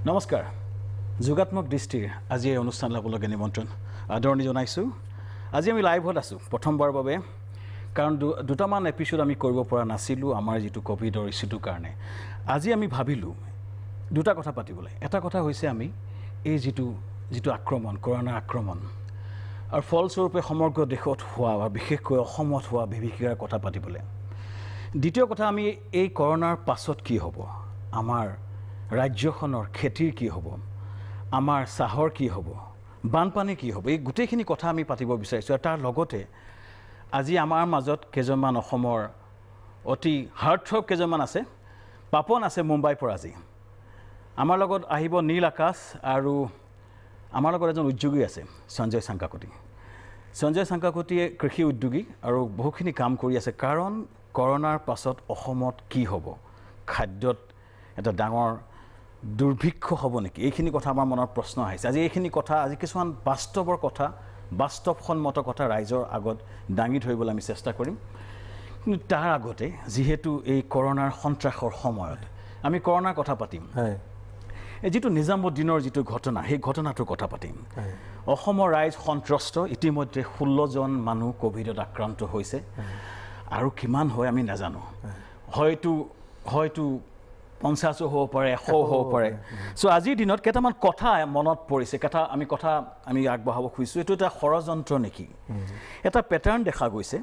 নমস্কাৰ যোগাত্মক দৃষ্টিৰ আজি এই অনুষ্ঠান লাভলৈকে নিমন্ত্ৰণ আদৰণি জনাইছোঁ আজি আমি লাইভত আছোঁ প্ৰথমবাৰৰ বাবে কাৰণ দুটামান এপিসোড আমি কৰিব পৰা নাছিলোঁ আমাৰ যেটো কোভিডৰ ইস্যুটোৰ কাৰণে আজি আমি ভাবিলোঁ দুটা কথা পাতিবলৈ এটা কথা হৈছে আমি এই যেটো আক্ৰমণ কৰোনা আক্ৰমণ আৰু ফলস্বৰূপে সমগ্ৰ দেশত হোৱা বা বিশেষকৈ অসমত হোৱা বিভীষিকাৰ কথা পাতিবলৈ দ্বিতীয় কথা আমি এই কৰোনাৰ পাছত কি হ'ব আমাৰ ৰাজ্যখনৰ খেতিৰ কি হ'ব আমাৰ চাহৰ কি হ'ব বানপানী কি হ'ব এই গোটেইখিনি কথা আমি পাতিব বিচাৰিছোঁ আৰু তাৰ লগতে আজি আমাৰ মাজত কেইজনমান অসমৰ অতি হাৰ্টথ্ৰব কেইজনমান আছে পাপন আছে মুম্বাইৰ পৰা আজি আমাৰ লগত আহিব নীল আকাশ আৰু আমাৰ লগত এজন উদ্যোগী আছে সঞ্জয় সাংকাকতিয়ে কৃষি উদ্যোগী আৰু বহুখিনি কাম কৰি আছে কাৰণ কৰোনাৰ পাছত অসমত কি হ'ব খাদ্যত এটা ডাঙৰ দুৰ্ভিক্ষ হ'ব নেকি এইখিনি কথা আমাৰ মনৰ প্ৰশ্ন আহিছে আজি এইখিনি কথা আজি কিছুমান বাস্তৱৰ কথা বাস্তৱসন্মত কথা ৰাইজৰ আগত দাঙি ধৰিবলৈ আমি চেষ্টা কৰিম কিন্তু তাৰ আগতে যেহেতু এই কৰোনাৰ সন্ত্ৰাসৰ সময়ত আমি কৰোনাৰ কথা পাতিম এই যেটো নিজামুদ্দিনৰ যেটো ঘটনা সেই ঘটনাটোৰ কথা পাতিম অসমৰ ৰাইজ সন্ত্ৰস্ত ইতিমধ্যে 16 জন মানুহ কোভিডত আক্ৰান্ত হৈছে আৰু কিমান হয় আমি নাজানো হয়তো 50 হ'ব পাৰে 100 হ'ব পাৰে সো আজিৰ দিনত কেইটামান কথা মনত পৰিছে কথা আমি আগবঢ়াব খুজিছো এটো এটা ষড়যন্ত্ৰ নেকি এটা প্যাটাৰ্ন দেখা গৈছে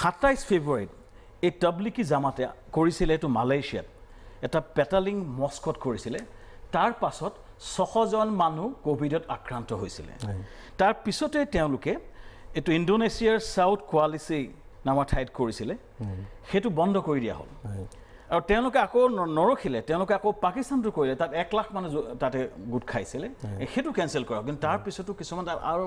27 ফেব্ৰুৱাৰীত এই তবলিকি জামাতে কৰিছিল এটো মালয়েছিয়াত এটা পেটালিং মস্কত কৰিছিল তাৰ পাছত 600 জন মানুহ কোভিডত আক্ৰান্ত হৈছিল তাৰ পিছতে তেওঁলোকে এটো ইণ্ডোনেছিয়াৰ সাউথ কোৱালিচি নামৰ ঠাইত কৰিছিল হেতু বন্ধ কৰি দিয়া হ'ল আৰু তেওঁলোকে আকৌ নৰখিলে তেওঁলোকে আকৌ পাকিস্তানটো কৰিলে তাত 1 লাখ মানুহ তাতে গুট খাইছিল হেতু কেনসেল কৰা কিন্তু তাৰ পিছতো কিছুমান আৰু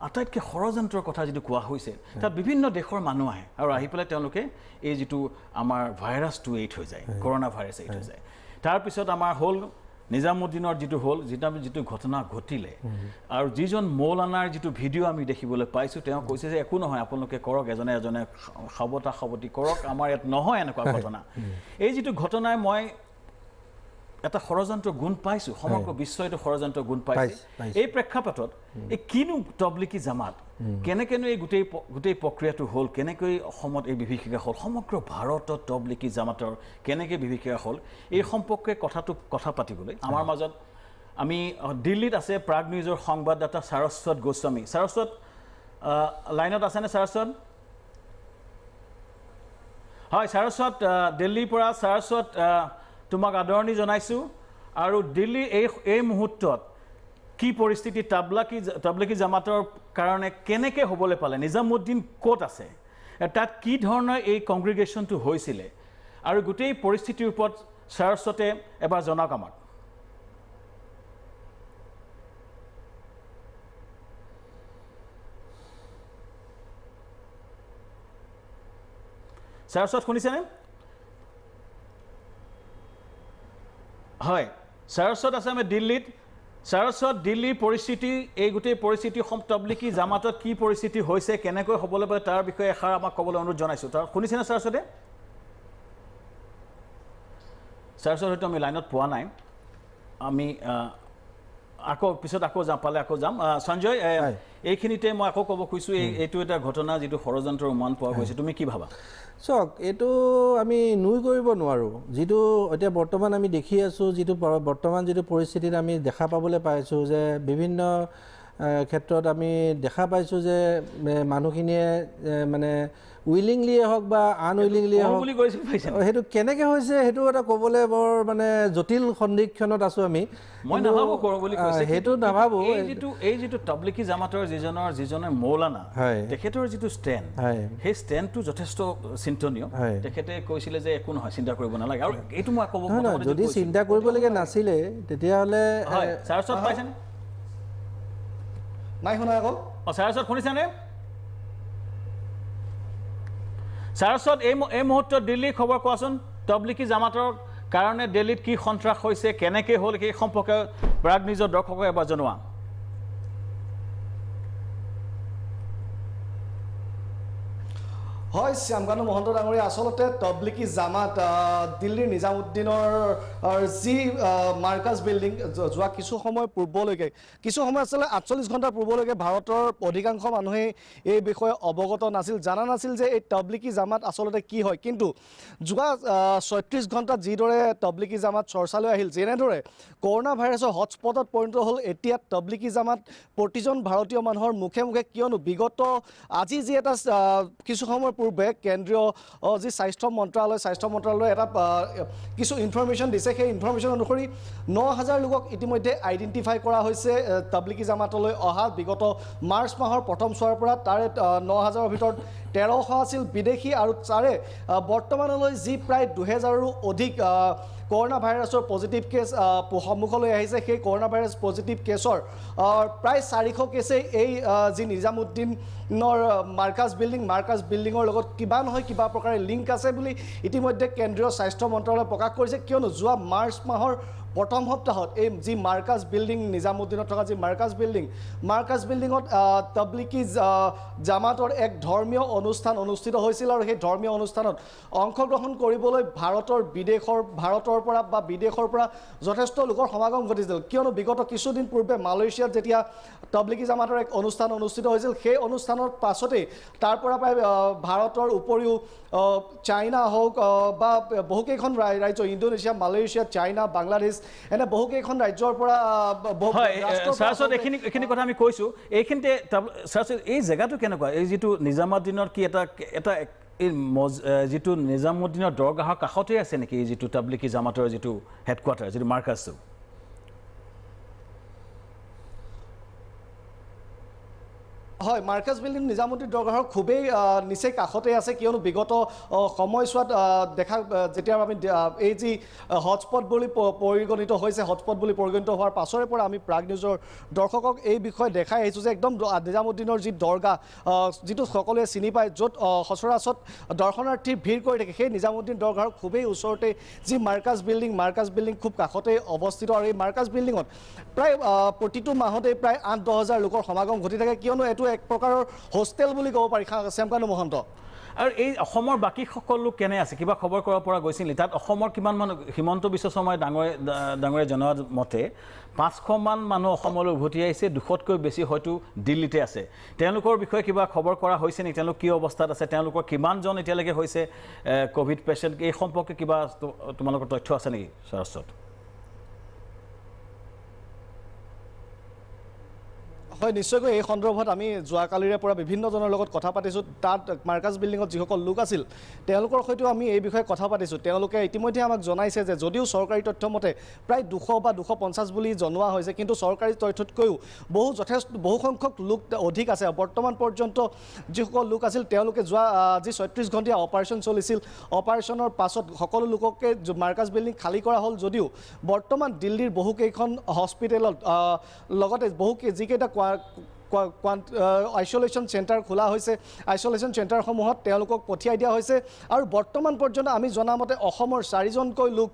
আটাইতকৈ ষড়যন্ত্ৰৰ কথা যেটো কোৱা হৈছে তাত বিভিন্ন দেশৰ মানুহ আহে আৰু আহি পেলাই তেওঁলোকে এই যেটো আমাৰ ভাইৰাছটো এইট হৈ যায় কৰোনা ভাইৰাছ এইট হৈ যায় তাৰ পিছত আমাৰ হ'ল নিজামুদ্দিনৰ যেটো ঘটনা ঘটিলে আৰু যিজন মৌলানাৰ যেটো ভিডিও আমি দেখিবলৈ পাইছো তেওঁ কৈছে যে একো নহয় আপোনালোকে কৰক এজনে খাবতি কৰক আমাৰ ইয়াত নহয় এনেকুৱা ঘটনা এই যেটো ঘটনাই মই এটা ষড়যন্ত্ৰ গুণ পাইছো সমগ্ৰ বিশ্বইটো ষড়যন্ত্ৰ গুণ পাইছে এই প্ৰেক্ষাপটত এই কিনো তবলিকি জামাত কেনেকেনো এই গোটেই প্ৰক্ৰিয়াটো হ'ল কেনেকৈ অসমত এই বিভীষিকা হ'ল সমগ্ৰ ভাৰতত তবলিকি জামাতৰ কেনেকৈ বিভীষিকা হ'ল এই সম্পৰ্কে কথা পাতিবলৈ আমাৰ মাজত আমি দিল্লীত আছে প্ৰাগ নিউজৰ সংবাদদাতা সাৰস্বত গোস্বামী সাৰস্বত লাইনত আছে নে সাৰস্বত হয় সাৰস্বত দিল্লীৰ পৰা সাৰস্বত তোমাক আদৰণি জনাইছো আৰু দিল্লী এই মুহূৰ্তত কি পৰিস্থিতি তবলিকি জামাতৰ কাৰণে কেনেকৈ হ'বলৈ পালে নিজামুদ্দিন কোট আছে তাত কি ধৰণৰ এই কংগ্ৰিগেশ্যনটো হৈছিল আৰু গোটেই পৰিস্থিতিৰ ওপৰত সাৰস্বতে এবাৰ জনাওক আমাক সাৰস্বত শুনিছেনে হয় সাৰস্বত আছে আমি দিল্লীত সাৰস্বত দিল্লীৰ পৰিস্থিতি এই গোটেই পৰিস্থিতি তবলিকি জামাতত কি পৰিস্থিতি হৈছে কেনেকৈ হ'বলৈ পালে তাৰ বিষয়ে এষাৰ আমাক ক'বলৈ অনুৰোধ জনাইছো তাৰ শুনিছেনে সাৰস্বতে সাৰস্বত হয়তো আমি লাইনত পোৱা নাই আমি পিছত যাম সঞ্জয় এইখিনিতে মই আকৌ ক'ব খুজিছো এইটো এটা ঘটনা যেটো ষড়যন্ত্ৰৰ উমান পোৱা গৈছে তুমি কি ভাবা চক এটো আমি নুই কৰিব নোৱাৰো যেটো এতিয়া বৰ্তমান আমি দেখি আছো যেটো বৰ্তমান যেটো পৰিস্থিতিত আমি দেখা পাবলৈ পাইছো যে বিভিন্ন ক্ষেত্ৰত আমি দেখা পাইছো যে মানুহখিনিয়ে মানে উইলিংলিয়ে হওক বা আনউইলিংলিয়ে হওক হেতু কেনেকৈ হৈছে হেতু এটা ক'বলৈ বৰ মানে জটিল সন্দিক্ষণত আছো আমি মই নাভাবো কৰো বুলি কৈছে হেতু নাভাবো এই যেটো তবলিকি জামাতৰ যিজনৰ মৌলানা তেখেতৰ যেটো ষ্টেণ্ড সেই ষ্টেণ্ডটো যথেষ্ট চিন্তনীয় তেখেতে কৈছিল যে একো নহয় চিন্তা কৰিব নালাগে আৰু এইটো মই ক'ব যদি চিন্তা কৰিবলগীয়া নাছিলে তেতিয়াহ'লে সাৰস্বত পাইছেনে নাই শুনা আকৌ সাৰস্বত শুনিছেনে সাৰস্বত এই মুহূৰ্তত দিল্লীৰ খবৰ কোৱাচোন তবলিকি জামাতৰ কাৰণে দিল্লীত কি সন্ত্ৰাস হৈছে কেনেকৈ হ'ল সেই সম্পৰ্কে প্ৰাগ নিউজৰ দৰ্শকক এবাৰ জনোৱা হয় শ্যামকানু মহন্ত ডাঙৰীয়া আসলতে তবলিকি জামাত দিল্লীৰ নিজামুদ্দিনৰ যি মাৰ্কাজ বিল্ডিং যোৱা কিছু সময় পূৰ্বলৈকে কিছু সময় আচলতে 48 ঘণ্টা পূৰ্বলৈকে ভাৰতৰ অধিকাংশ মানুহে এই বিষয়ে অৱগত নাছিল জানা নাছিল যে এই তবলিকি জামাত আসলতে কি হয় কিন্তু যোৱা 36 ঘণ্টাত যিদৰে তবলিকি জামাত চৰ্চালৈ আহিল যেনেদৰে কৰোনা ভাইৰাছৰ হটস্পটত পৰিণত হ'ল এতিয়া তবলিকি জামাত প্ৰতিজন ভাৰতীয় মানুহৰ মুখে মুখে কিয়নো বিগত আজি যি এটা কিছু সময় পূৰ্বে কেন্দ্ৰীয় যি স্বাস্থ্য মন্ত্ৰালয়ে এটা কিছু ইনফৰমেশ্যন দিছে সেই ইনফৰমেশ্যন অনুসৰি 9000 লোকক ইতিমধ্যে আইডেণ্টিফাই কৰা হৈছে তবলিকি জামাতলৈ অহা বিগত মাৰ্চ মাহৰ প্ৰথম চোৱাৰ পৰা তাৰে 9000ৰ ভিতৰত 1300 আছিল বিদেশী আৰু তাৰে বৰ্তমানলৈ যি প্ৰায় 2000ৰো অধিক কৰোনা ভাইৰাছৰ পজিটিভ কেছ সন্মুখলৈ আহিছে সেই কৰোনা ভাইৰাছ পজিটিভ কেছৰ প্ৰায় 400 কেছেই এই যি নিজামুদ্দিনৰ মাৰ্কাজ বিল্ডিঙৰ লগত কিবা নহয় কিবা প্ৰকাৰে লিংক আছে বুলি ইতিমধ্যে কেন্দ্ৰীয় স্বাস্থ্য মন্ত্ৰালয়ে প্ৰকাশ কৰিছে কিয়নো যোৱা মাৰ্চ মাহৰ প্ৰথম সপ্তাহত এই যি মাৰ্কাজ বিল্ডিং নিজামুদ্দিনত থকা যি মাৰ্কাজ বিল্ডিঙত তবলিকি জামাতৰ এক ধৰ্মীয় অনুষ্ঠান অনুষ্ঠিত হৈছিল আৰু সেই ধৰ্মীয় অনুষ্ঠানত অংশগ্ৰহণ কৰিবলৈ ভাৰতৰ পৰা বা বিদেশৰ পৰা যথেষ্ট লোকৰ সমাগম ঘটিছিল কিয়নো বিগত কিছুদিন পূৰ্বে মালয়েছিয়াত যেতিয়া তবলিকি জামাতৰ এক অনুষ্ঠান অনুষ্ঠিত হৈছিল সেই অনুষ্ঠানৰ পাছতেই তাৰ পৰা প্ৰায় ভাৰতৰ উপৰিও চাইনা হওক বা বহুকেইখন ৰাজ্য ইণ্ডোনেছিয়া মালয়েছিয়া চাইনা বাংলাদেশ এনে বহুকেইখন ৰাজ্যৰ পৰা এইখিনি কথা আমি কৈছোঁ এইখিনিতে এই জেগাটো কেনেকুৱা এই যিটো নিজামুদ্দিনৰ কি এটা এই যিটো নিজামুদ্দিনৰ দৰগাহৰ কাষতে আছে নেকি এই যিটো তবলিকি জামাতৰ যিটো হেডকোৱাৰ্টাৰ যিটো মাৰ্কাজটো হয় মাৰ্কাজ বিল্ডিং নিজামুদ্দিন দৰগাহৰ খুবেই নিচেই কাষতে আছে কিয়নো বিগত সময়ছোৱাত দেখা যেতিয়া আমি এই যি হটস্পট বুলি পৰিগণিত হোৱাৰ পাছৰে পৰা আমি প্ৰাগ নিউজৰ দৰ্শকক এই বিষয়ে দেখাই আহিছোঁ যে একদম নিজামুদ্দিনৰ যি দৰগাহ যিটো সকলোৱে চিনি পায় য'ত সচৰাচৰ দৰ্শনাৰ্থীৰ ভিৰ কৰি থাকে সেই নিজামুদ্দিন দৰগাহৰ খুবেই ওচৰতে যি মাৰ্কাজ বিল্ডিং খুব কাষতে অৱস্থিত আৰু এই মাৰ্কাজ বিল্ডিঙত প্ৰায় প্ৰতিটো মাহতে প্ৰায় 8-10 হাজাৰ লোকৰ সমাগম ঘটি থাকে কিয়নো এইটো এক প্ৰকাৰৰ হোষ্টেল বুলি ক'ব পাৰি শ্যামকানু মহন্ত আৰু এই অসমৰ বাকী সকলো কেনে আছে কিবা খবৰ কৰিব পৰা গৈছিল তাত অসমৰ কিমান মানুহ হিমন্ত বিশ্ব শৰ্মাই ডাঙৰে জনোৱা মতে 500 মান মানুহ অসমলৈ উভতি আহিছে 200তকৈ বেছি হয়তো দিল্লীতে আছে তেওঁলোকৰ বিষয়ে কিবা খবৰ কৰা হৈছে নেকি তেওঁলোক কি অৱস্থাত আছে তেওঁলোকৰ কিমানজন এতিয়ালৈকে হৈছে কোভিড পেচেণ্ট এই সম্পৰ্কে কিবা তোমালোকৰ তথ্য আছে নেকি সৰস্বত হয় নিশ্চয়কৈ এই সন্দৰ্ভত আমি যোৱাকালিৰে পৰা বিভিন্নজনৰ লগত কথা পাতিছোঁ তাত মাৰ্কাজ বিল্ডিঙত যিসকল লোক আছিল তেওঁলোকৰ সৈতেও আমি এই বিষয়ে কথা পাতিছোঁ তেওঁলোকে ইতিমধ্যে আমাক জনাইছে যে যদিও চৰকাৰী তথ্য মতে প্ৰায় 200 বা 250 বুলি জনোৱা হৈছে কিন্তু চৰকাৰী তথ্যতকৈও বহু সংখ্যক লোক অধিক আছে বৰ্তমান পৰ্যন্ত যিসকল লোক আছিল তেওঁলোকে যোৱা যি 36 ঘণ্টীয়া অপাৰেশ্যন চলিছিল অপাৰেশ্যনৰ পাছত সকলো লোককে মাৰ্কাজ বিল্ডিং খালী কৰা হ'ল যদিও বৰ্তমান দিল্লীৰ বহুকেইখন হস্পিটেলত লগতে যিকেইটা আইচলেশ্যন চেণ্টাৰ খোলা হৈছে আইচলেশ্যন চেণ্টাৰসমূহত তেওঁলোকক পঠিয়াই দিয়া হৈছে আৰু বৰ্তমান পৰ্যন্ত আমি জনামতে অসমৰ 4জনকৈ লোক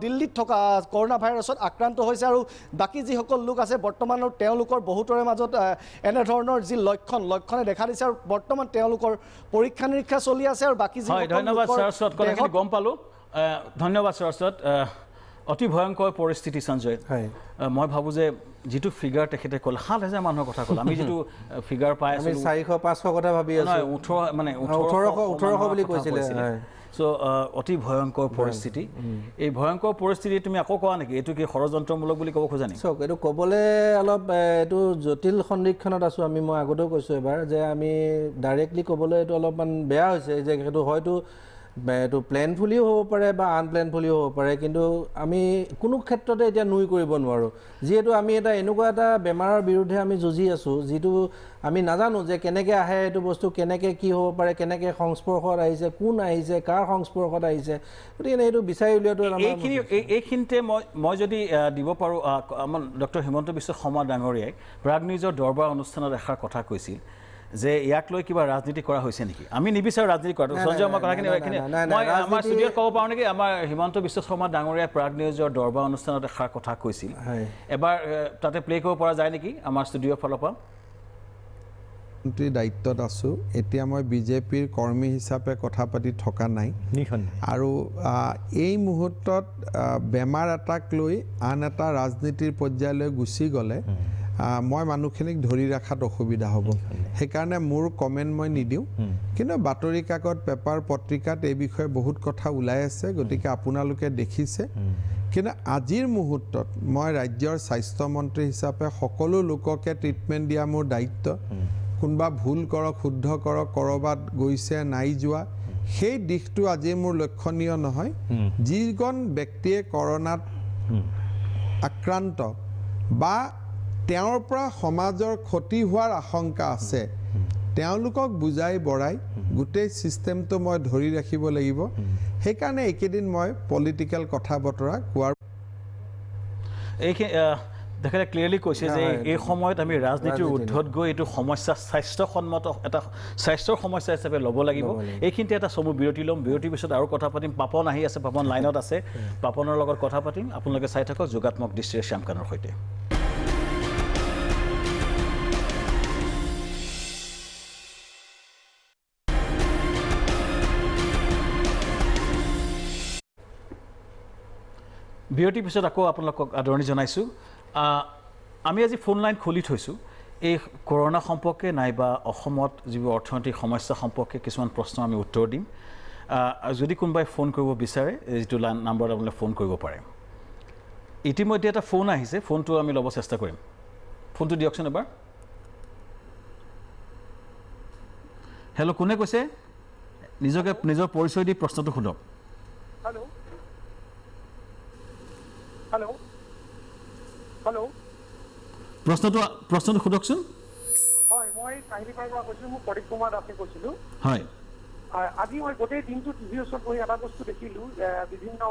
দিল্লীত থকা কৰোনা ভাইৰাছত আক্ৰান্ত হৈছে আৰু বাকী যিসকল লোক আছে বৰ্তমানৰ তেওঁলোকৰ বহুতৰে মাজত এনেধৰণৰ যি লক্ষণে দেখা দিছে আৰু বৰ্তমান তেওঁলোকৰ পৰীক্ষা নিৰীক্ষা চলি আছে আৰু বাকী ধন্যবাদ সৰস্বত কথাখিনি গম পালোঁ ধন্যবাদ সৰস্বত অতি ভয়ংকৰ পৰিস্থিতি সঞ্জয় মই ভাবোঁ যে যিটো ফিগাৰ তেখেতে ক'লে 7,000 মানুহৰ কথা ক'লে আমি যিটো ফিগাৰ পাই আছোঁ 400-500 কথা ভাবি আছোঁ 1800 বুলি কৈছিলে সো অতি ভয়ংকৰ পৰিস্থিতি এই ভয়ংকৰ পৰিস্থিতি তুমি আকৌ কোৱা নেকি এইটো কি ষড়যন্ত্ৰমূলক বুলি ক'ব খোজা নেকি চাওক এইটো ক'বলৈ অলপ এইটো জটিল সন্দিক্ষণত আছোঁ মই আগতেও কৈছোঁ এবাৰ যে আমি ডাইৰেক্টলি ক'বলৈ এইটো অলপমান বেয়া হৈছে যে সেইটো হয়তো এইটো প্লেনফুলিও হ'ব পাৰে বা আনপ্লেনফুলিও হ'ব পাৰে কিন্তু আমি কোনো ক্ষেত্ৰতে এতিয়া নুই কৰিব নোৱাৰোঁ যিহেতু আমি এনেকুৱা এটা বেমাৰৰ বিৰুদ্ধে আমি যুঁজি আছোঁ যিটো আমি নাজানো যে কেনেকৈ আহে এইটো বস্তু কেনেকৈ কি হ'ব পাৰে কেনেকৈ সংস্পৰ্শত আহিছে কোন আহিছে কাৰ সংস্পৰ্শত আহিছে গতিকে এইটো বিচাৰি উলিওৱাটো এইখিনিতে মই যদি দিব পাৰোঁ আমাৰ ডক্টৰ হিমন্ত বিশ্ব শৰ্মা ডাঙৰীয়াই প্ৰাগ নিউজৰ দৰবাৰ অনুষ্ঠানত এষাৰ কথা কৈছিল যে ইয়াক লৈ কিবা ৰাজনীতি কৰা হৈছে নেকি আমি নিবিচাৰোঁ ৰাজনীতি কৰাটো সঞ্জয় মই কথাখিনি মই আমাৰ ষ্টুডিঅ'ত ক'ব পাৰোঁ নেকি আমাৰ হিমন্ত বিশ্ব শৰ্মা ডাঙৰীয়াই প্ৰাগ নিউজৰ দৰবাৰ অনুষ্ঠানত এষাৰ কথা কৈছিল এবাৰ তাতে প্লে' কৰিব পৰা যায় নেকি আমাৰ ষ্টুডিঅ'ৰ ফালৰ পৰা মন্ত্ৰী দায়িত্বত আছোঁ এতিয়া মই বিজেপিৰ কৰ্মী হিচাপে কথা পাতি থকা নাই আৰু এই মুহূৰ্তত বেমাৰ এটাক লৈ আন এটা ৰাজনীতিৰ পৰ্যায়লৈ গুচি গ'লে মই মানুহখিনিক ধৰি ৰখাত অসুবিধা হ'ব সেইকাৰণে মোৰ কমেণ্ট মই নিদিওঁ কিন্তু বাতৰি কাকত পেপাৰ পত্ৰিকাত এই বিষয়ে বহুত কথা ওলাই আছে গতিকে আপোনালোকে দেখিছে কিন্তু আজিৰ মুহূৰ্তত মই ৰাজ্যৰ স্বাস্থ্য মন্ত্ৰী হিচাপে সকলো লোককে ট্ৰিটমেণ্ট দিয়া মোৰ দায়িত্ব কোনোবা ভুল কৰক শুদ্ধ কৰক ক'ৰবাত গৈছে নাই যোৱা সেই দিশটো আজি মোৰ লক্ষণীয় নহয় যিজন ব্যক্তিয়ে কৰোনাত আক্ৰান্ত বা তেওঁৰ পৰা সমাজৰ ক্ষতি হোৱাৰ আশংকা আছে তেওঁলোকক বুজাই বঢ়াই গোটেই সিস্টেমটো মই ধৰি ৰাখিব লাগিব সেইকাৰণে এইকেইদিন মই পলিটিক্যাল কথা বতৰা কোৱাৰ তেখেতে ক্লিয়াৰলি কৈছে যে এই সময়ত আমি ৰাজনীতিৰ ঊৰ্ধত গৈ এইটো সমস্যা স্বাস্থ্যসন্মত এটা স্বাস্থ্যৰ সমস্যা হিচাপে ল'ব লাগিব এইখিনিতে এটা চমু বিৰতি ল'ম বিৰতিৰ পিছত আৰু কথা পাতিম পাপন আহি আছে পাপন লাইনত আছে পাপনৰ লগত কথা পাতিম আপোনালোকে চাই থাকক যোগাত্মক দৃষ্টিৰে শ্যামকানৰ সৈতে বিৰতিৰ পিছত আকৌ আপোনালোকক আদৰণি জনাইছোঁ আমি আজি ফোন লাইন খুলি থৈছোঁ এই কৰোনা সম্পৰ্কে নাইবা অসমত যিবোৰ অৰ্থনৈতিক সমস্যা সম্পৰ্কে কিছুমান প্ৰশ্ন আমি উত্তৰ দিম যদি কোনোবাই ফোন কৰিব বিচাৰে যিটো নাম্বাৰত আপোনালোকে ফোন কৰিব পাৰে ইতিমধ্যে এটা ফোন আহিছে ফোনটো আমি ল'ব চেষ্টা কৰিম ফোনটো দিয়কচোন এবাৰ হেল্ল' কোনে কৈছে নিজৰ পৰিচয় দি প্ৰশ্নটো সোধক हेलो हेलो हेलो প্ৰশ্নটো সোধকচোন হয় মই কাহিলীপাৰাৰ পৰা কৈছিলোঁ মই প্ৰদীপ কুমাৰ দাসে কৈছিলোঁ হয় আজি মই গোটেই দিনটো টিভিৰ ওচৰত বহি এটা বস্তু দেখিলোঁ বিভিন্ন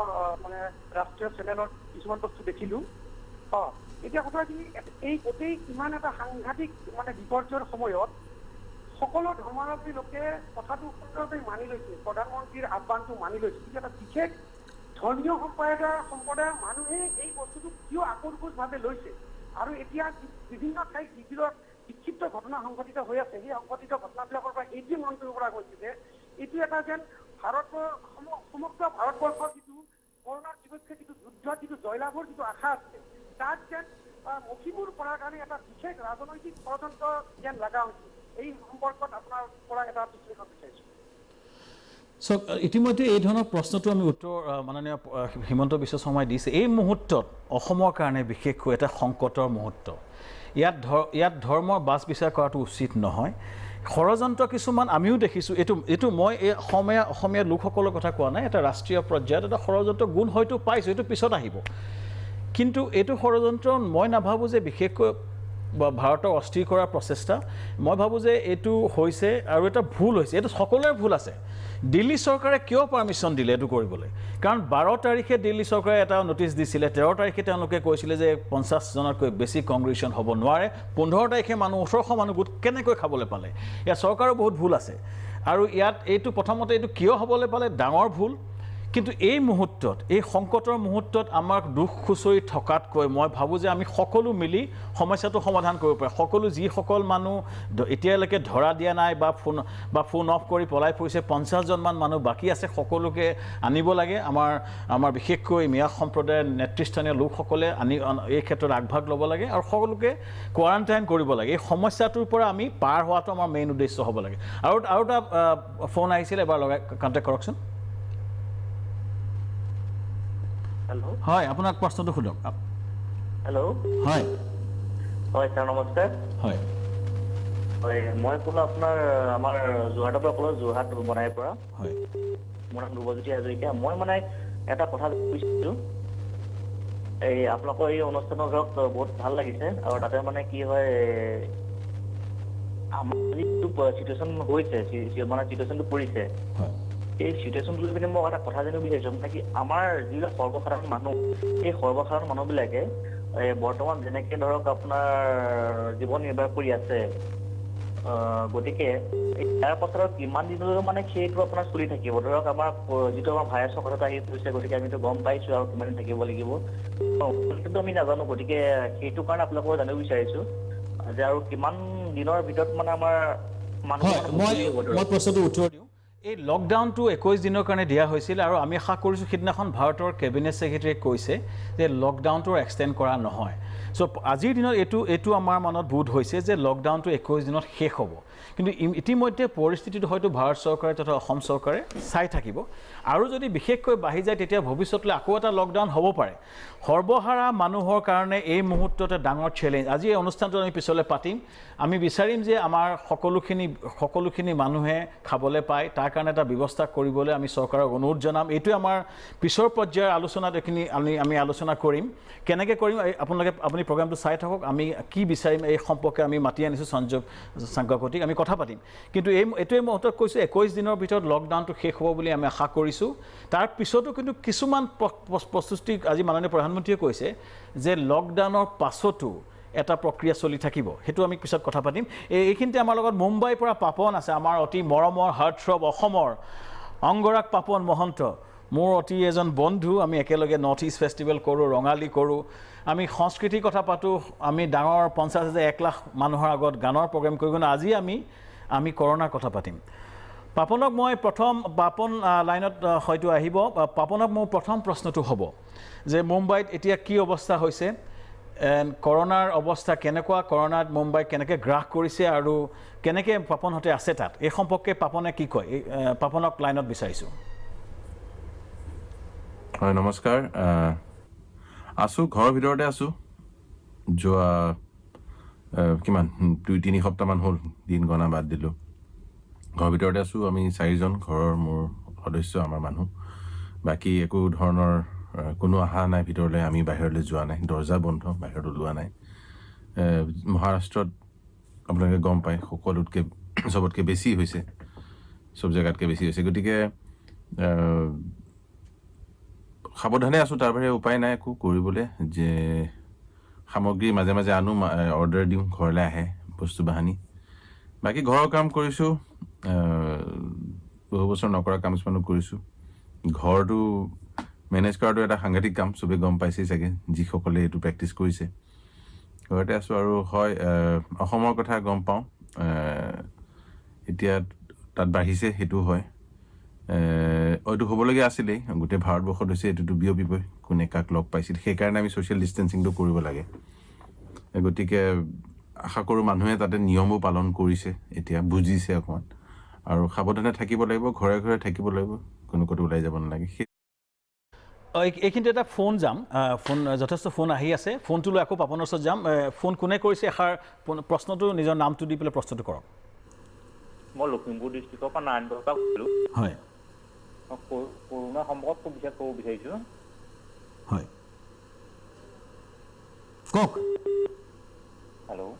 মানে ৰাষ্ট্ৰীয় চেনেলত কিছুমান বস্তু দেখিলোঁ এতিয়া কথা কি এই গোটেই ইমান এটা সাংঘাতিক মানে বিপৰ্যয়ৰ সময়ত সকলো ধৰ্মাৱলম্বী লোকে কথাটো সুন্দৰভাৱে মানি লৈছে প্ৰধানমন্ত্ৰীৰ আহ্বানটো মানি লৈছে কিন্তু এটা বিশেষ ধৰ্মীয় সম্প্ৰদায়ৰ মানুহে এই বস্তুটো কিয় আকৰ্ষণভাৱে লৈছে আৰু এতিয়া বিভিন্ন ঠাইত যিবিলাক বিক্ষিপ্ত ঘটনা সংঘটিত হৈ আছে সেই সংঘটিত ঘটনাবিলাকৰ পৰা এইটোৱে মন কৰিব পৰা গৈছে যে এইটো এটা যেন সমগ্ৰ ভাৰতবৰ্ষৰ যিটো কৰোনাৰ বিপক্ষে যিটো যুদ্ধৰ যিটো জয়লাভৰ যিটো আশা আছে তাত যেন মষিমূৰ কৰাৰ কাৰণে এটা বিশেষ ৰাজনৈতিক ষড়যন্ত্ৰ যেন লগা হৈছে এই সম্পৰ্কত আপোনাৰ পৰা এটা বিশ্লেষণ বিচাৰিছোঁ চাওক ইতিমধ্যে এই ধৰণৰ প্ৰশ্নটো আমি উত্তৰ মাননীয় হিমন্ত বিশ্ব শৰ্মাই দিছে এই মুহূৰ্তত অসমৰ কাৰণে বিশেষকৈ এটা সংকটৰ মুহূৰ্ত ইয়াত ধৰ্মৰ বাছ বিচাৰ কৰাটো উচিত নহয় ষড়যন্ত্ৰ কিছুমান আমিও দেখিছোঁ এইটো মই এই অসমীয়া লোকসকলৰ কথা কোৱা নাই এটা ৰাষ্ট্ৰীয় পৰ্যায়ত এটা ষড়যন্ত্ৰ গুণ হয়তো পাইছোঁ এইটো পিছত আহিব কিন্তু এইটো ষড়যন্ত্ৰ মই নাভাবোঁ যে বিশেষকৈ ভাৰতক অস্থিৰ কৰাৰ প্ৰচেষ্টা মই ভাবোঁ যে এইটো হৈছে আৰু এটা ভুল হৈছে এইটো সকলোৰে ভুল আছে দিল্লী চৰকাৰে কিয় পাৰ্মিশ্যন দিলে এইটো কৰিবলৈ কাৰণ 12 তাৰিখে দিল্লী চৰকাৰে এটা নটিচ দিছিলে 13 তাৰিখে তেওঁলোকে কৈছিলে যে 50 জনতকৈ বেছি কংগ্ৰেগেশ্যন হ'ব নোৱাৰে 15 তাৰিখে মানুহ 1800 মানুহ গোট কেনেকৈ খাবলৈ পালে ইয়াত চৰকাৰৰ বহুত ভুল আছে আৰু ইয়াত এইটো প্ৰথমতে এইটো কিয় হ'বলৈ পালে ডাঙৰ ভুল কিন্তু এই মুহূৰ্তত এই সংকটৰ মুহূৰ্তত আমাক দুখ খুচৰি থকাতকৈ মই ভাবোঁ যে আমি সকলো মিলি সমস্যাটো সমাধান কৰিব পাৰোঁ সকলো যিসকল মানুহ এতিয়ালৈকে ধৰা দিয়া নাই বা ফোন অফ কৰি পলাই ফুৰিছে 50 জনমান মানুহ বাকী আছে সকলোকে আনিব লাগে আমাৰ বিশেষকৈ মিয়া সম্প্ৰদায়ৰ নেতৃস্থানীয় লোকসকলে এই ক্ষেত্ৰত আগভাগ ল'ব লাগে আৰু সকলোকে কোৱাৰেণ্টাইন কৰিব লাগে এই সমস্যাটোৰ পৰা আমি পাৰ হোৱাটো আমাৰ মেইন উদ্দেশ্য হ'ব লাগে আৰু এটা ফোন আহিছিলে এবাৰ লগাই কণ্টেক্ট কৰকচোন हेलो হয় আপোনাক প্ৰশ্নটো সোধক हेलो হয় হয় স্যাৰ নমস্কাৰ হয় হয় মই ক'লো আপোনাৰ আমাৰ যোৰহাটৰ পৰা ক'লো যোৰহাট বনাইৰ পৰা হয় মোৰ নাম ধ্ৰুৱজ্যোতি হাজৰিকা মই মানে এটা কথা কৈছিলোঁ এই আপোনালোকৰ এই অনুষ্ঠানৰ ধৰক বহুত ভাল লাগিছে আৰু তাতে মানে কি হয় আমাৰ যিটো চিটুৱেশ্যন হৈছে মানে চিটুৱেশ্যনটো পৰিছে হয় এই চিটুৱেশ্যনটো লৈ পিনে মই এটা কথা জানিব বিচাৰিছোঁ মানে কি আমাৰ যিবিলাক সৰ্বসাধাৰণ মানুহ এই সৰ্বসাধাৰণ মানুহবিলাকে বৰ্তমান যেনেকৈ ধৰক আপোনাৰ জীৱন নিৰ্বাহ কৰি আছে গতিকে ইয়াৰ পাছত কিমান দিনলৈ মানে সেইটো আপোনাৰ চলি থাকিব ধৰক আমাৰ যিটো আমাৰ ভাইৰাছৰ কথাটো আহি পৰিছে গতিকে আমিতো গম পাইছোঁ আৰু কিমান দিন থাকিব লাগিব কিন্তু আমি নাজানো গতিকে সেইটো কাৰণে আপোনালোকৰ জানিব বিচাৰিছোঁ যে আৰু কিমান দিনৰ ভিতৰত মানে আমাৰ মানুহ মই প্ৰশ্নটো উত্তৰ দিওঁ এই লকডাউনটো 21 দিনৰ কাৰণে দিয়া হৈছিল আৰু আমি আশা কৰিছোঁ সিদিনাখন ভাৰতৰ কেবিনেট ছেক্ৰেটাৰীয়ে কৈছে যে লকডাউনটো এক্সটেণ্ড কৰা নহয় চ' আজিৰ দিনত এইটো আমাৰ মনত বোধ হৈছে যে লকডাউনটো 21 দিনত শেষ হ'ব কিন্তু ইতিমধ্যে পৰিস্থিতিটো হয়তো ভাৰত চৰকাৰে তথা অসম চৰকাৰে চাই থাকিব আৰু যদি বিশেষকৈ বাঢ়ি যায় তেতিয়া ভৱিষ্যতলৈ আকৌ এটা লকডাউন হ'ব পাৰে সৰ্বহাৰা মানুহৰ কাৰণে এই মুহূৰ্ততে ডাঙৰ চেলেঞ্জ আজি এই অনুষ্ঠানটো আমি পিছলৈ পাতিম আমি বিচাৰিম যে আমাৰ সকলোখিনি মানুহে খাবলৈ পায় তাৰ কাৰণে এটা ব্যৱস্থা কৰিবলৈ আমি চৰকাৰক অনুৰোধ জনাম এইটোৱে আমাৰ পিছৰ পৰ্যায়ৰ আলোচনাত এইখিনি আমি আলোচনা কৰিম কেনেকৈ কৰিম আপুনি প্ৰগ্ৰামটো চাই থাকক আমি কি বিচাৰিম এই সম্পৰ্কে আমি মাতি আনিছোঁ সঞ্জীৱ সাংকাকতিক আমি কথা পাতিম কিন্তু এইটোৱে মই হঠাৎ কৈছোঁ 21 দিনৰ ভিতৰত লকডাউনটো শেষ হ'ব বুলি আমি আশা কৰিছোঁ তাৰ পিছতো কিন্তু কিছুমান প্ৰস্তুতি আজি মাননীয় প্ৰধানমন্ত্ৰীয়ে কৈছে যে লকডাউনৰ পাছতো এটা প্ৰক্ৰিয়া চলি থাকিব সেইটো আমি পিছত কথা পাতিম এইখিনিতে আমাৰ লগত মুম্বাইৰ পৰা পাপন আছে আমাৰ অতি মৰমৰ হাৰ্টথ্ৰব অসমৰ অংগৰাগ পাপন মহন্ত মোৰ অতি এজন বন্ধু আমি একেলগে নৰ্থ ইষ্ট ফেষ্টিভেল কৰোঁ ৰঙালী কৰোঁ আমি সংস্কৃতিৰ কথা পাতোঁ আমি ডাঙৰ 50,000 1 লাখ মানুহৰ আগত গানৰ প্ৰগ্ৰেম কৰিব না আজি আমি কৰোণাৰ কথা পাতিম পাপনক মই পাপন লাইনত হয়তো আহিব পাপনক মোৰ প্ৰথম প্ৰশ্নটো হ'ব যে মুম্বাইত এতিয়া কি অৱস্থা হৈছে কৰোণাৰ অৱস্থা কেনেকুৱা কৰোণাত মুম্বাই কেনেকৈ গ্ৰাস কৰিছে আৰু কেনেকৈ পাপনহঁতে আছে তাত এই সম্পৰ্কে পাপনে কি কয় পাপনক লাইনত বিচাৰিছোঁ হয় নমস্কাৰ আছোঁ ঘৰৰ ভিতৰতে আছোঁ যোৱা কিমান 2-3 সপ্তাহমান হ'ল দিন গণনা বাদ দিলোঁ ঘৰৰ ভিতৰতে আছোঁ আমি 4জন ঘৰৰ মোৰ সদস্য আমাৰ মানুহ বাকী একো ধৰণৰ কোনো আহা নাই ভিতৰলৈ আমি বাহিৰলৈ যোৱা নাই দৰ্জা বন্ধ বাহিৰত ওলোৱা নাই মহাৰাষ্ট্ৰত আপোনালোকে গম পায় সকলোতকৈ চবতকৈ বেছি হৈছে চব জেগাতকৈ বেছি হৈছে গতিকে সাৱধানে আছোঁ তাৰ বাহিৰে উপায় নাই একো কৰিবলৈ যে সামগ্ৰী মাজে মাজে আনো অৰ্ডাৰ দিওঁ ঘৰলৈ আহে বস্তু বাহানি বাকী ঘৰৰ কাম কৰিছোঁ বহু বছৰ নকৰা কাম কিছুমানো কৰিছোঁ ঘৰটো মেনেজ কৰাটো এটা সাংঘাতিক কাম চবেই গম পাইছেই চাগে যিসকলে এইটো প্ৰেক্টিছ কৰিছে ঘৰতে আছোঁ আৰু হয় অসমৰ কথা গম পাওঁ এতিয়া তাত বাঢ়িছে সেইটো হয় এইটো হ'বলগীয়া আছিলেই গোটেই ভাৰতবৰ্ষত হৈছে এইটোতো বিয়পিবই কোনে কাক লগ পাইছিল সেইকাৰণে আমি ছ'চিয়েল ডিষ্টেঞ্চিংটো কৰিব লাগে গতিকে আশা কৰোঁ মানুহে তাতে নিয়মো পালন কৰিছে এতিয়া বুজিছে অকণমান আৰু সাৱধানে থাকিব লাগিব ঘৰে ঘৰে থাকিব লাগিব কোনো ক'তো ওলাই যাব নালাগে এইখিনিতে এটা ফোন যাম ফোন যথেষ্ট ফোন আহি আছে ফোনটো লৈ আকৌ পাপনৰ ওচৰত যাম ফোন কোনে কৰিছে এষাৰ প্ৰশ্নটো নিজৰ নামটো দি পেলাই প্ৰশ্নটো কৰক মই লখিমপুৰ ডিষ্ট্ৰিক্টৰ পৰা নাৰায়ণ বৰুৱা কৈছিলোঁ হয় কৰোণা সম্পৰ্কত ক'ব বিচাৰিছোঁ হয় কওক হেল্ল'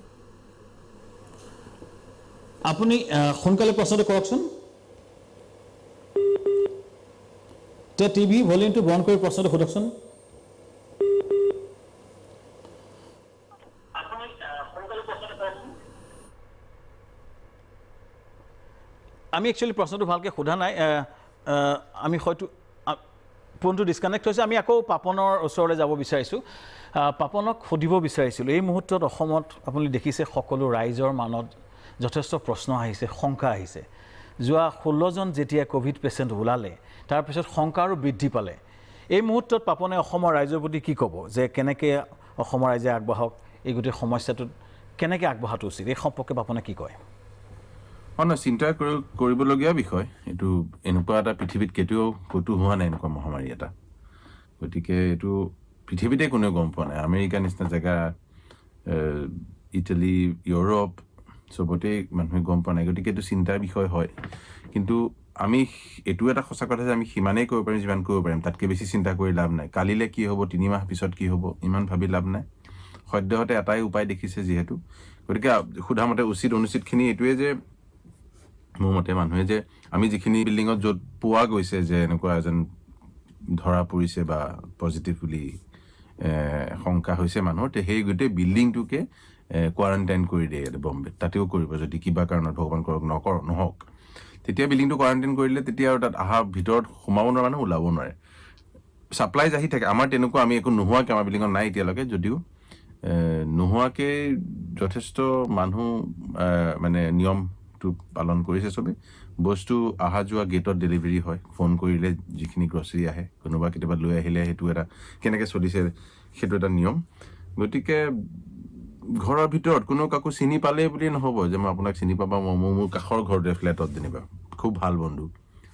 আপুনি সোনকালে প্ৰশ্নটো কৰকচোন টিভি ভলিউমটো বন্ধ কৰি প্ৰশ্নটো সোধকচোন আমি একচুৱেলি প্ৰশ্নটো ভালকৈ সোধা নাই আমি হয়তো ফোনটো ডিছকানেক্ট হৈছে আমি আকৌ পাপনৰ ওচৰলৈ যাব বিচাৰিছোঁ পাপনক সুধিব বিচাৰিছিলোঁ এই মুহূৰ্তত অসমত আপুনি দেখিছে সকলো ৰাইজৰ মনত যথেষ্ট প্ৰশ্ন আহিছে শংকা আহিছে যোৱা 16জন যেতিয়া ক'ভিড পেচেণ্ট ওলালে তাৰপিছত শংকা আৰু বৃদ্ধি পালে এই মুহূৰ্তত পাপনে অসমৰ ৰাইজৰ প্ৰতি কি ক'ব যে কেনেকৈ অসমৰ ৰাইজে আগবাঢ়ক এই গোটেই সমস্যাটোত কেনেকৈ আগবঢ়াটো উচিত এই সম্পৰ্কে পাপনে কি কয় চিন্তা কৰিবলগীয়া বিষয় এইটো এনেকুৱা এটা পৃথিৱীত কেতিয়াও ক'তো হোৱা নাই এনেকুৱা মহামাৰী এটা গতিকে এইটো পৃথিৱীতে কোনেও গম পোৱা নাই আমেৰিকা নিচিনা জেগা ইটালী ইউৰোপ চবতে মানুহে গম পোৱা নাই গতিকে এইটো চিন্তাৰ বিষয় হয় কিন্তু আমি এইটো এটা সঁচা কথা যে আমি সিমানেই কৰিব পাৰিম যিমান কৰিব পাৰিম তাতকৈ বেছি চিন্তা কৰি লাভ নাই কালিলৈ কি হ'ব 3 মাহ পিছত কি হ'ব ইমান ভাবি লাভ নাই সদ্যহতে এটাই উপায় দেখিছে যিহেতু গতিকে সোধামতে উচিত অনুচিতখিনি এইটোৱে যে মোৰ মতে মানুহে যে আমি যিখিনি বিল্ডিঙত য'ত পোৱা গৈছে যে এনেকুৱা এজন ধৰা পৰিছে বা পজিটিভ বুলি শংকা হৈছে মানুহৰ সেই গোটেই বিল্ডিংটোকে কোৱাৰেণ্টাইন কৰি দিয়ে বম্বেত তাতেও কৰিব যদি কিবা কাৰণত ভগৱান কৰক নহওক তেতিয়া বিল্ডিংটো কোৱাৰেণ্টাইন কৰিলে তেতিয়া আৰু তাত অহা ভিতৰত সোমাব নোৱাৰে মানুহ ওলাব নোৱাৰে ছাপ্লাইজ আহি থাকে আমাৰ তেনেকুৱা আমি একো নোহোৱাকৈ আমাৰ বিল্ডিঙত নাই এতিয়ালৈকে যদিও নোহোৱাকৈ যথেষ্ট মানুহ মানে নিয়মটো পালন কৰিছে চবেই বস্তু অহা যোৱা গেটত ডেলিভাৰী হয় ফোন কৰিলে যিখিনি গ্ৰচাৰী আহে কোনোবা কেতিয়াবা লৈ আহিলে সেইটো এটা কেনেকৈ চলিছে সেইটো এটা নিয়ম গতিকে ঘৰৰ ভিতৰত কোনো কাকো চিনি পালেই বুলি নহ'ব যে মই আপোনাক চিনি পাবা মোৰ কাষৰ ঘৰতে ফ্লেটত যেনিবা খুব ভাল বন্ধু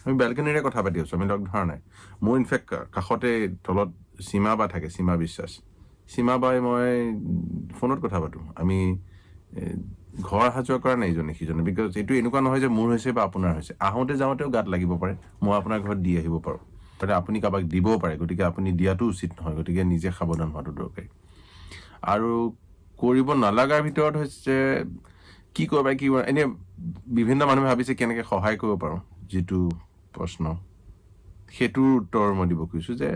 আমি বেলকনিৰে কথা পাতি আছোঁ আমি লগ ধৰা নাই মোৰ ইনফেক্ট কাষতে তলত সীমা বা থাকে সীমা বিশ্বাস সীমা বাই মই ফোনত কথা পাতোঁ আমি ঘৰ অহা যোৱা কৰা নাই ইজনে সিজনে বিকজ এইটো এনেকুৱা নহয় যে মোৰ হৈছে বা আপোনাৰ হৈছে আহোঁতে যাওঁতেও গাত লাগিব পাৰে মই আপোনাৰ ঘৰত দি আহিব পাৰোঁ গতিকে আপুনি কাৰোবাক দিবও পাৰে গতিকে আপুনি দিয়াটো উচিত নহয় গতিকে নিজে সাৱধান হোৱাটো দৰকাৰী আৰু কৰিব নলগাৰ ভিতৰত হৈছে কি কৰিব কি এনেই বিভিন্ন মানুহে ভাবিছে কেনেকৈ সহায় কৰিব পাৰোঁ যিটো প্ৰশ্ন সেইটোৰ উত্তৰ মই দিব খুজিছোঁ যে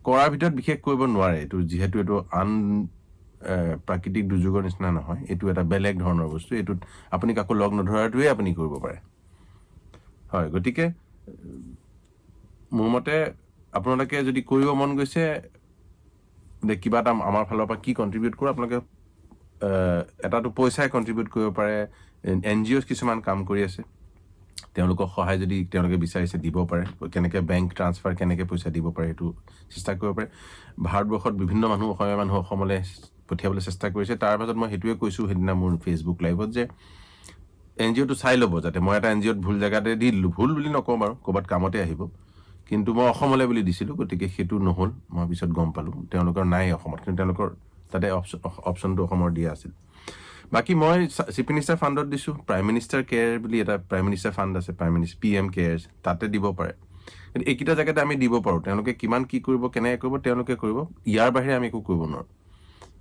কৰাৰ ভিতৰত বিশেষ কৰিব নোৱাৰে এইটো যিহেতু এইটো আন প্ৰাকৃতিক দুৰ্যোগৰ নিচিনা নহয় এইটো এটা বেলেগ ধৰণৰ বস্তু এইটোত আপুনি কাকো লগ নধৰাটোৱে আপুনি কৰিব পাৰে হয় গতিকে মোৰ মতে আপোনালোকে যদি কৰিব মন গৈছে যে কিবা এটা আমাৰ ফালৰ পৰা কি কণ্ট্ৰিবিউট কৰোঁ আপোনালোকে এটাতো পইচাই কণ্ট্ৰিবিউট কৰিব পাৰে NGOs কিছুমান কাম কৰি আছে তেওঁলোকক সহায় যদি তেওঁলোকে বিচাৰিছে দিব পাৰে কেনেকৈ বেংক ট্ৰান্সফাৰ কেনেকৈ পইচা দিব পাৰে সেইটো চেষ্টা কৰিব পাৰে ভাৰতবৰ্ষত বিভিন্ন মানুহ অসমীয়া মানুহ অসমলৈ পঠিয়াবলৈ চেষ্টা কৰিছে তাৰ মাজত মই সেইটোৱে কৈছোঁ সেইদিনা মোৰ ফেচবুক লাইভত যে NGOটো চাই ল'ব যাতে মই এটা NGOত ভুল জেগাতে দি দিলোঁ ভুল বুলি নকওঁ বাৰু ক'ৰবাত কামতে আহিব কিন্তু মই অসমলৈ বুলি দিছিলোঁ গতিকে সেইটো নহ'ল মই পিছত গম পালোঁ তেওঁলোকৰ নাই অসমত কিন্তু তেওঁলোকৰ তাতে অপশ্যনটো অসমৰ দিয়া আছিল বাকী মই চিফ মিনিষ্টাৰ ফাণ্ডত দিছোঁ প্ৰাইম মিনিষ্টাৰ কেয়াৰ বুলি এটা প্ৰাইম মিনিষ্টাৰ ফাণ্ড আছে PM কেয়াৰ্ছ তাতে দিব পাৰে কিন্তু এইকেইটা জেগাতে আমি দিব পাৰোঁ তেওঁলোকে কিমান কি কৰিব কেনেকৈ কৰিব তেওঁলোকে কৰিব ইয়াৰ বাহিৰে আমি একো কৰিব নোৱাৰোঁ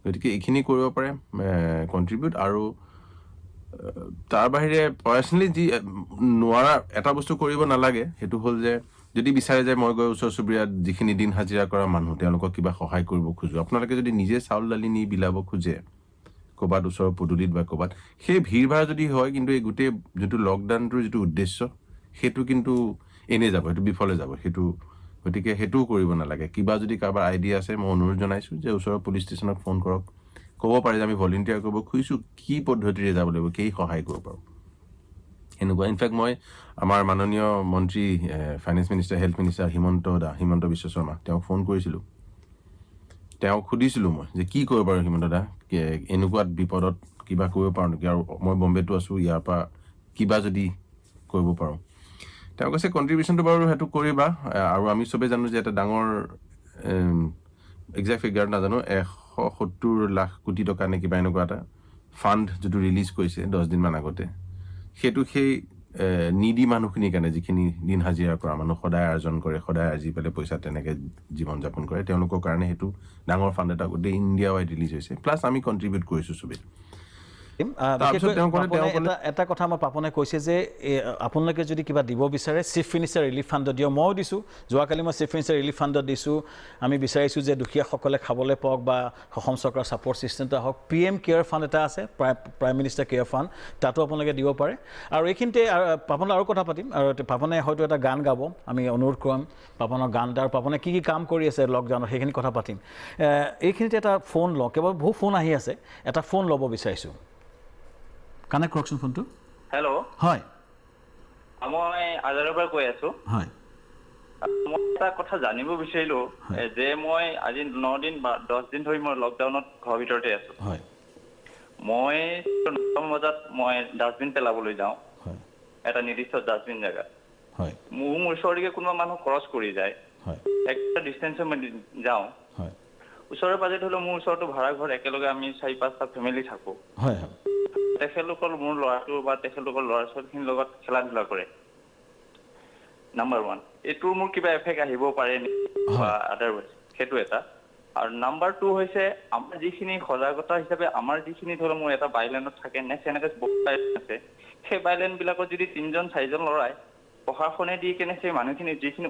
গতিকে এইখিনি কৰিব পাৰে কণ্ট্ৰিবিউট আৰু তাৰ বাহিৰে পাৰ্চনেলি যি নোৱাৰা এটা বস্তু কৰিব নালাগে সেইটো হ'ল যে যদি বিচাৰে যে মই গৈ ওচৰ চুবুৰীয়াত যিখিনি দিন হাজিৰা কৰা মানুহ তেওঁলোকক কিবা সহায় কৰিব খোজোঁ আপোনালোকে যদি নিজে চাউল দালি নি বিলাব খোজে ক'ৰবাত ওচৰৰ পদূলিত বা ক'ৰবাত সেই ভিৰ ভাৰ যদি হয় কিন্তু এই গোটেই যিটো লকডাউনটোৰ যিটো উদ্দেশ্য সেইটো কিন্তু এনেই যাব সেইটো বিফলে যাব সেইটো গতিকে সেইটোও কৰিব নালাগে কিবা যদি কাৰোবাৰ আইডিয়া আছে মই অনুৰোধ জনাইছোঁ যে ওচৰৰ পুলিচ ষ্টেচনক ফোন কৰক ক'ব পাৰে যে আমি ভলেণ্টিয়াৰ কৰিব খুজিছোঁ কি পদ্ধতিৰে যাব লাগিব কি সহায় কৰিব পাৰোঁ এনেকুৱা ইনফেক্ট মই আমাৰ মাননীয় মন্ত্ৰী finance minister health minister Himanta Biswa Sarma তেওঁক ফোন কৰিছিলোঁ তেওঁক সুধিছিলোঁ মই যে কি কৰিব পাৰোঁ হিমন্ত দা এনেকুৱা বিপদত কিবা কৰিব পাৰোঁ নেকি আৰু মই বম্বেতো আছোঁ ইয়াৰ পৰা কিবা যদি কৰিব পাৰোঁ তেওঁ কৈছে কণ্ট্ৰিবিউশ্যনটো বাৰু সেইটো কৰিবা আৰু আমি চবেই জানো যে এটা ডাঙৰ একজেক্ট ফিগাৰ নাজানো 170 লাখ কোটি টকা নে কিবা এনেকুৱা এটা ফাণ্ড যিটো ৰিলিজ কৰিছে 10 দিনমান আগতে সেইটো সেই নিডি মানুহখিনিৰ কাৰণে যিখিনি দিন হাজিৰা কৰা মানুহ সদায় আৰ্জন কৰে সদায় আজি পেলাই পইচা তেনেকৈ জীৱন যাপন কৰে তেওঁলোকৰ কাৰণে সেইটো ডাঙৰ ফাণ্ড এটা গোটেই ইণ্ডিয়া ৱাইড ৰিলিজ হৈছে প্লাছ আমি কণ্ট্ৰিবিউট কৰিছোঁ চবেই এটা কথা মই পাপনে কৈছে যে আপোনালোকে যদি কিবা দিব বিচাৰে চিফ মিনিষ্টাৰ ৰিলিফ ফাণ্ডত দিয়ক ময়ো দিছোঁ যোৱাকালি মই চিফ মিনিষ্টাৰ ৰিলিফ ফাণ্ডত দিছোঁ আমি বিচাৰিছোঁ যে দুখীয়াসকলে খাবলৈ পাওক বা অসম চৰকাৰৰ ছাপৰ্ট ছিষ্টেম এটা হওক PM কেয়াৰ ফাণ্ড এটা আছে প্ৰাইম মিনিষ্টাৰ কেয়াৰ ফাণ্ড তাতো আপোনালোকে দিব পাৰে আৰু এইখিনিতে পাপনে আৰু কথা পাতিম আৰু পাপনে হয়তো এটা গান গাব আমি অনুৰোধ কৰিম পাপনৰ গান এটা আৰু পাপনে কি কাম কৰি আছে লকডাউনত সেইখিনি কথা পাতিম এইখিনিতে এটা ফোন লওঁ কেৱল বহু ফোন আহি আছে এটা ফোন ল'ব বিচাৰিছোঁ কানেক্ট কৰকচোন ফোনটো হেল্ল' হয় মই আজাৰৰ পৰা কৈ আছোঁ হয় মই এটা কথা জানিব বিচাৰিলোঁ যে মই আজি 9 দিন বা 10 দিন ধৰি মই লকডাউনত ঘৰৰ ভিতৰতে আছোঁ হয় মই 9 বজাত মই ডাষ্টবিন পেলাবলৈ যাওঁ এটা নিৰ্দিষ্ট ডাষ্টবিন জেগাত হয় মোৰ ওচৰলৈকে কোনোবা মানুহ ক্ৰছ কৰি যায় হয় একটা ডিষ্টেঞ্চত মই যাওঁ হয় ওচৰে পাজৰে ধৰি লওক মোৰ ওচৰতো ভাড়া ঘৰ একেলগে আমি 4-5টা ফেমিলি থাকোঁ হয় হয় তেখেতলোকৰ মোৰ ল'ৰাটো বা তেখেতলোকৰ ল'ৰা ছোৱালীখিনিৰ লগত খেলা ধূলা কৰে নাম্বাৰ 1 এইটোৰ মোৰ কিবা এফেক্ট আহিব পাৰে বা আদাৰৱাইজ সেইটো এটা আৰু নাম্বাৰ 2 হৈছে আমাৰ যিখিনি সজাগতা হিচাপে আমাৰ যিখিনি ধৰক মোৰ এটা বাইলেণ্ডত থাকে নেক্সট এনেকৈ আছে সেই বাইলেণ্ডবিলাকত যদি 3-4জন ল'ৰাই প্ৰশাসনে দি কেনে সেই মানুহখিনি যিখিনি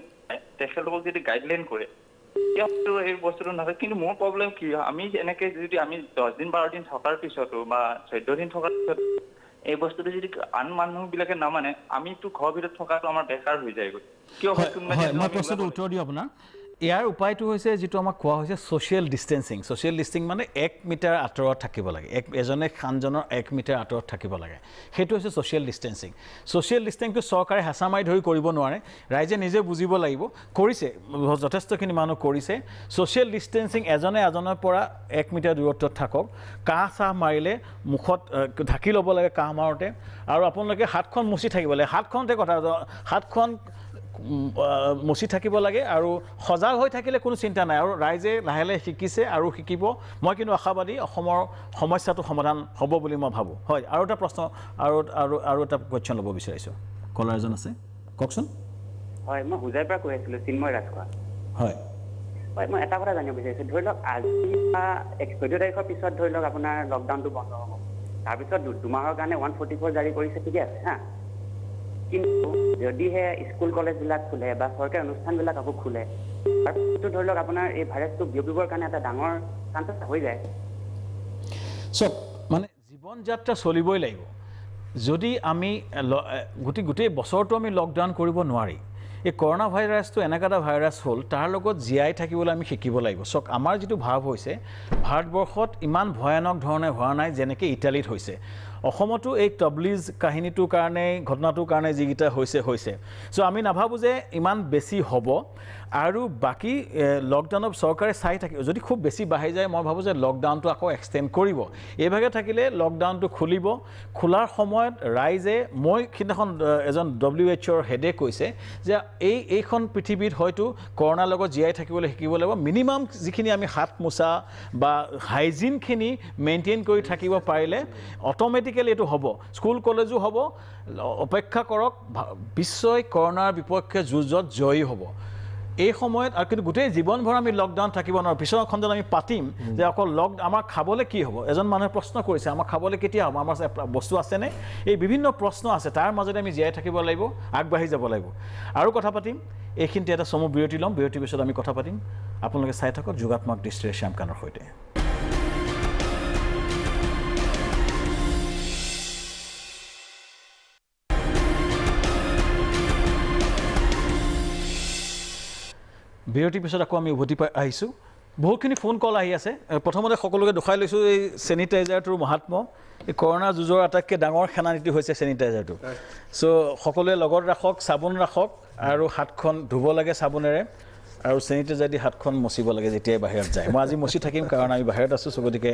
তেখেতলোকক যদি গাইডলাইন কৰে এই বস্তুটো নাথাকে কিন্তু মোৰ প্ৰব্লেম কি হয় আমি এনেকৈ যদি আমি 10 দিন 12 দিন থকাৰ পিছতো বা 14 দিন থকাৰ পিছত এই বস্তুটো যদি আন মানুহবিলাকে নামানে আমিতো ঘৰৰ ভিতৰত থকাটো আমাৰ বেকাৰ হৈ যায়গৈ কিয় মই প্ৰশ্নটো উত্তৰ দিওঁ আপোনাৰ ইয়াৰ উপায়টো হৈছে যিটো আমাক কোৱা হৈছে ছ'চিয়েল ডিষ্টেঞ্চিং মানে 1 মিটাৰ আঁতৰত থাকিব লাগে এজনে খানজনৰ 1 মিটাৰ আঁতৰত থাকিব লাগে সেইটো হৈছে ছ'চিয়েল ডিষ্টেঞ্চিংটো চৰকাৰে হেঁচা মাৰি ধৰি কৰিব নোৱাৰে ৰাইজে নিজে বুজিব লাগিব কৰিছে যথেষ্টখিনি মানুহ কৰিছে ছ'চিয়েল ডিষ্টেঞ্চিং এজনে এজনৰ পৰা 1 মিটাৰ দূৰত্বত থাকক কাহ চাহ মাৰিলে মুখত ঢাকি ল'ব লাগে কাহ মাৰোঁতে আৰু আপোনালোকে হাতখন মুচি থাকিব লাগে হাতখনতে কথা হাতখন মুচি থাকিব লাগে আৰু সজাগ হৈ থাকিলে কোনো চিন্তা নাই আৰু ৰাইজে লাহে লাহে শিকিছে আৰু শিকিব মই কিন্তু আশাবাদী অসমৰ সমস্যাটো সমাধান হ'ব বুলি মই ভাবোঁ হয় আৰু এটা প্ৰশ্ন আৰু এটা কোৱেশ্যন ল'ব বিচাৰিছোঁ কলাৰ এজন আছে কওকচোন হয় মই হুজাইৰ পৰা কৈ আছিলোঁ চিন্ময় ৰাজখোৱা হয় হয় মই এটা কথা জানিব বিচাৰিছোঁ ধৰি লওক আজি 14 তাৰিখৰ পিছত ধৰি লওক আপোনাৰ লকডাউনটো বন্ধ হ'ব তাৰপিছত 2 মাহৰ কাৰণে 144 জাৰি কৰিছে ঠিকে আছে হা কিন্তু যদিহে স্কুল কলেজবিলাক খোলে বা চৰকাৰী অনুষ্ঠানবিলাক আকৌ খোলে তাৰপিছতো ধৰি লওক আপোনাৰ এই ভাইৰাছটো বিয়পিবৰ কাৰণে এটা ডাঙৰ চান্স হৈ যায় চব মানে জীৱন যাত্ৰা চলিবই লাগিব যদি আমি গোটেই বছৰটো আমি লকডাউন কৰিব নোৱাৰি এই কৰোনা ভাইৰাছটো এনেকুৱা এটা ভাইৰাছ হ'ল তাৰ লগত জীয়াই থাকিবলৈ আমি শিকিব লাগিব চাওক আমাৰ যিটো ভাৱ হৈছে ভাৰতবৰ্ষত ইমান ভয়ানক ধৰণে হোৱা নাই যেনেকৈ ইটালীত হৈছে অসমতো এই তবলিজ কাহিনীটোৰ কাৰণে ঘটনাটোৰ কাৰণে যিকেইটা হৈছে চ' আমি নাভাবোঁ যে ইমান বেছি হ'ব আৰু বাকী লকডাউনত চৰকাৰে চাই থাকিব যদি খুব বেছি বাঢ়ি যায় মই ভাবোঁ যে লকডাউনটো আকৌ এক্সটেণ্ড কৰিব এইভাগে থাকিলে লকডাউনটো খুলিব খোলাৰ সময়ত ৰাইজে মই সিদিনাখন এজন WHOৰ হেডে কৈছে যে এইখন পৃথিৱীত হয়তো কৰোণাৰ লগত জীয়াই থাকিবলৈ শিকিব লাগিব মিনিমাম যিখিনি আমি হাত মোচা বা হাইজিনখিনি মেইনটেইন কৰি থাকিব পাৰিলে অট'মেটিকেলি এইটো হ'ব স্কুল কলেজো হ'ব অপেক্ষা কৰক বিশ্বই কৰোণাৰ বিপক্ষে যুঁজত জয়ী হ'ব এই সময়ত আৰু কিন্তু গোটেই জীৱনভৰ আমি লকডাউন থাকিব নোৱাৰোঁ পিছৰ খণ্ডত আমি পাতিম যে অকল আমাৰ খাবলৈ কি হ'ব এজন মানুহে প্ৰশ্ন কৰিছে আমাৰ খাবলৈ কেতিয়া হ'ব আমাৰ বস্তু আছেনে এই বিভিন্ন প্ৰশ্ন আছে তাৰ মাজতে আমি জীয়াই থাকিব লাগিব আগবাঢ়ি যাব লাগিব আৰু কথা পাতিম এইখিনিতে এটা চমু বিৰতি ল'ম বিৰতিৰ পিছত আমি কথা পাতিম আপোনালোকে চাই থাকক যোগাত্মক দৃষ্টিৰে শ্যামকানৰ সৈতে বিৰতিৰ পিছত আকৌ আমি উভতি পাই আহিছোঁ বহুতখিনি ফোন কল আহি আছে প্ৰথমতে সকলোকে দেখুৱাই লৈছোঁ এই চেনিটাইজাৰটোৰ মহাত্ম এই কৰোণা যুঁজৰ আটাইতকৈ ডাঙৰ সেনানীতি হৈছে চেনিটাইজাৰটো চ' সকলোৱে লগত ৰাখক চাবোন ৰাখক আৰু হাতখন ধুব লাগে চাবোনেৰে আৰু চেনিটাইজাৰ দি হাতখন মচিব লাগে যেতিয়াই বাহিৰত যায় মই আজি মচি থাকিম কাৰণ আমি বাহিৰত আছোঁ চ' গতিকে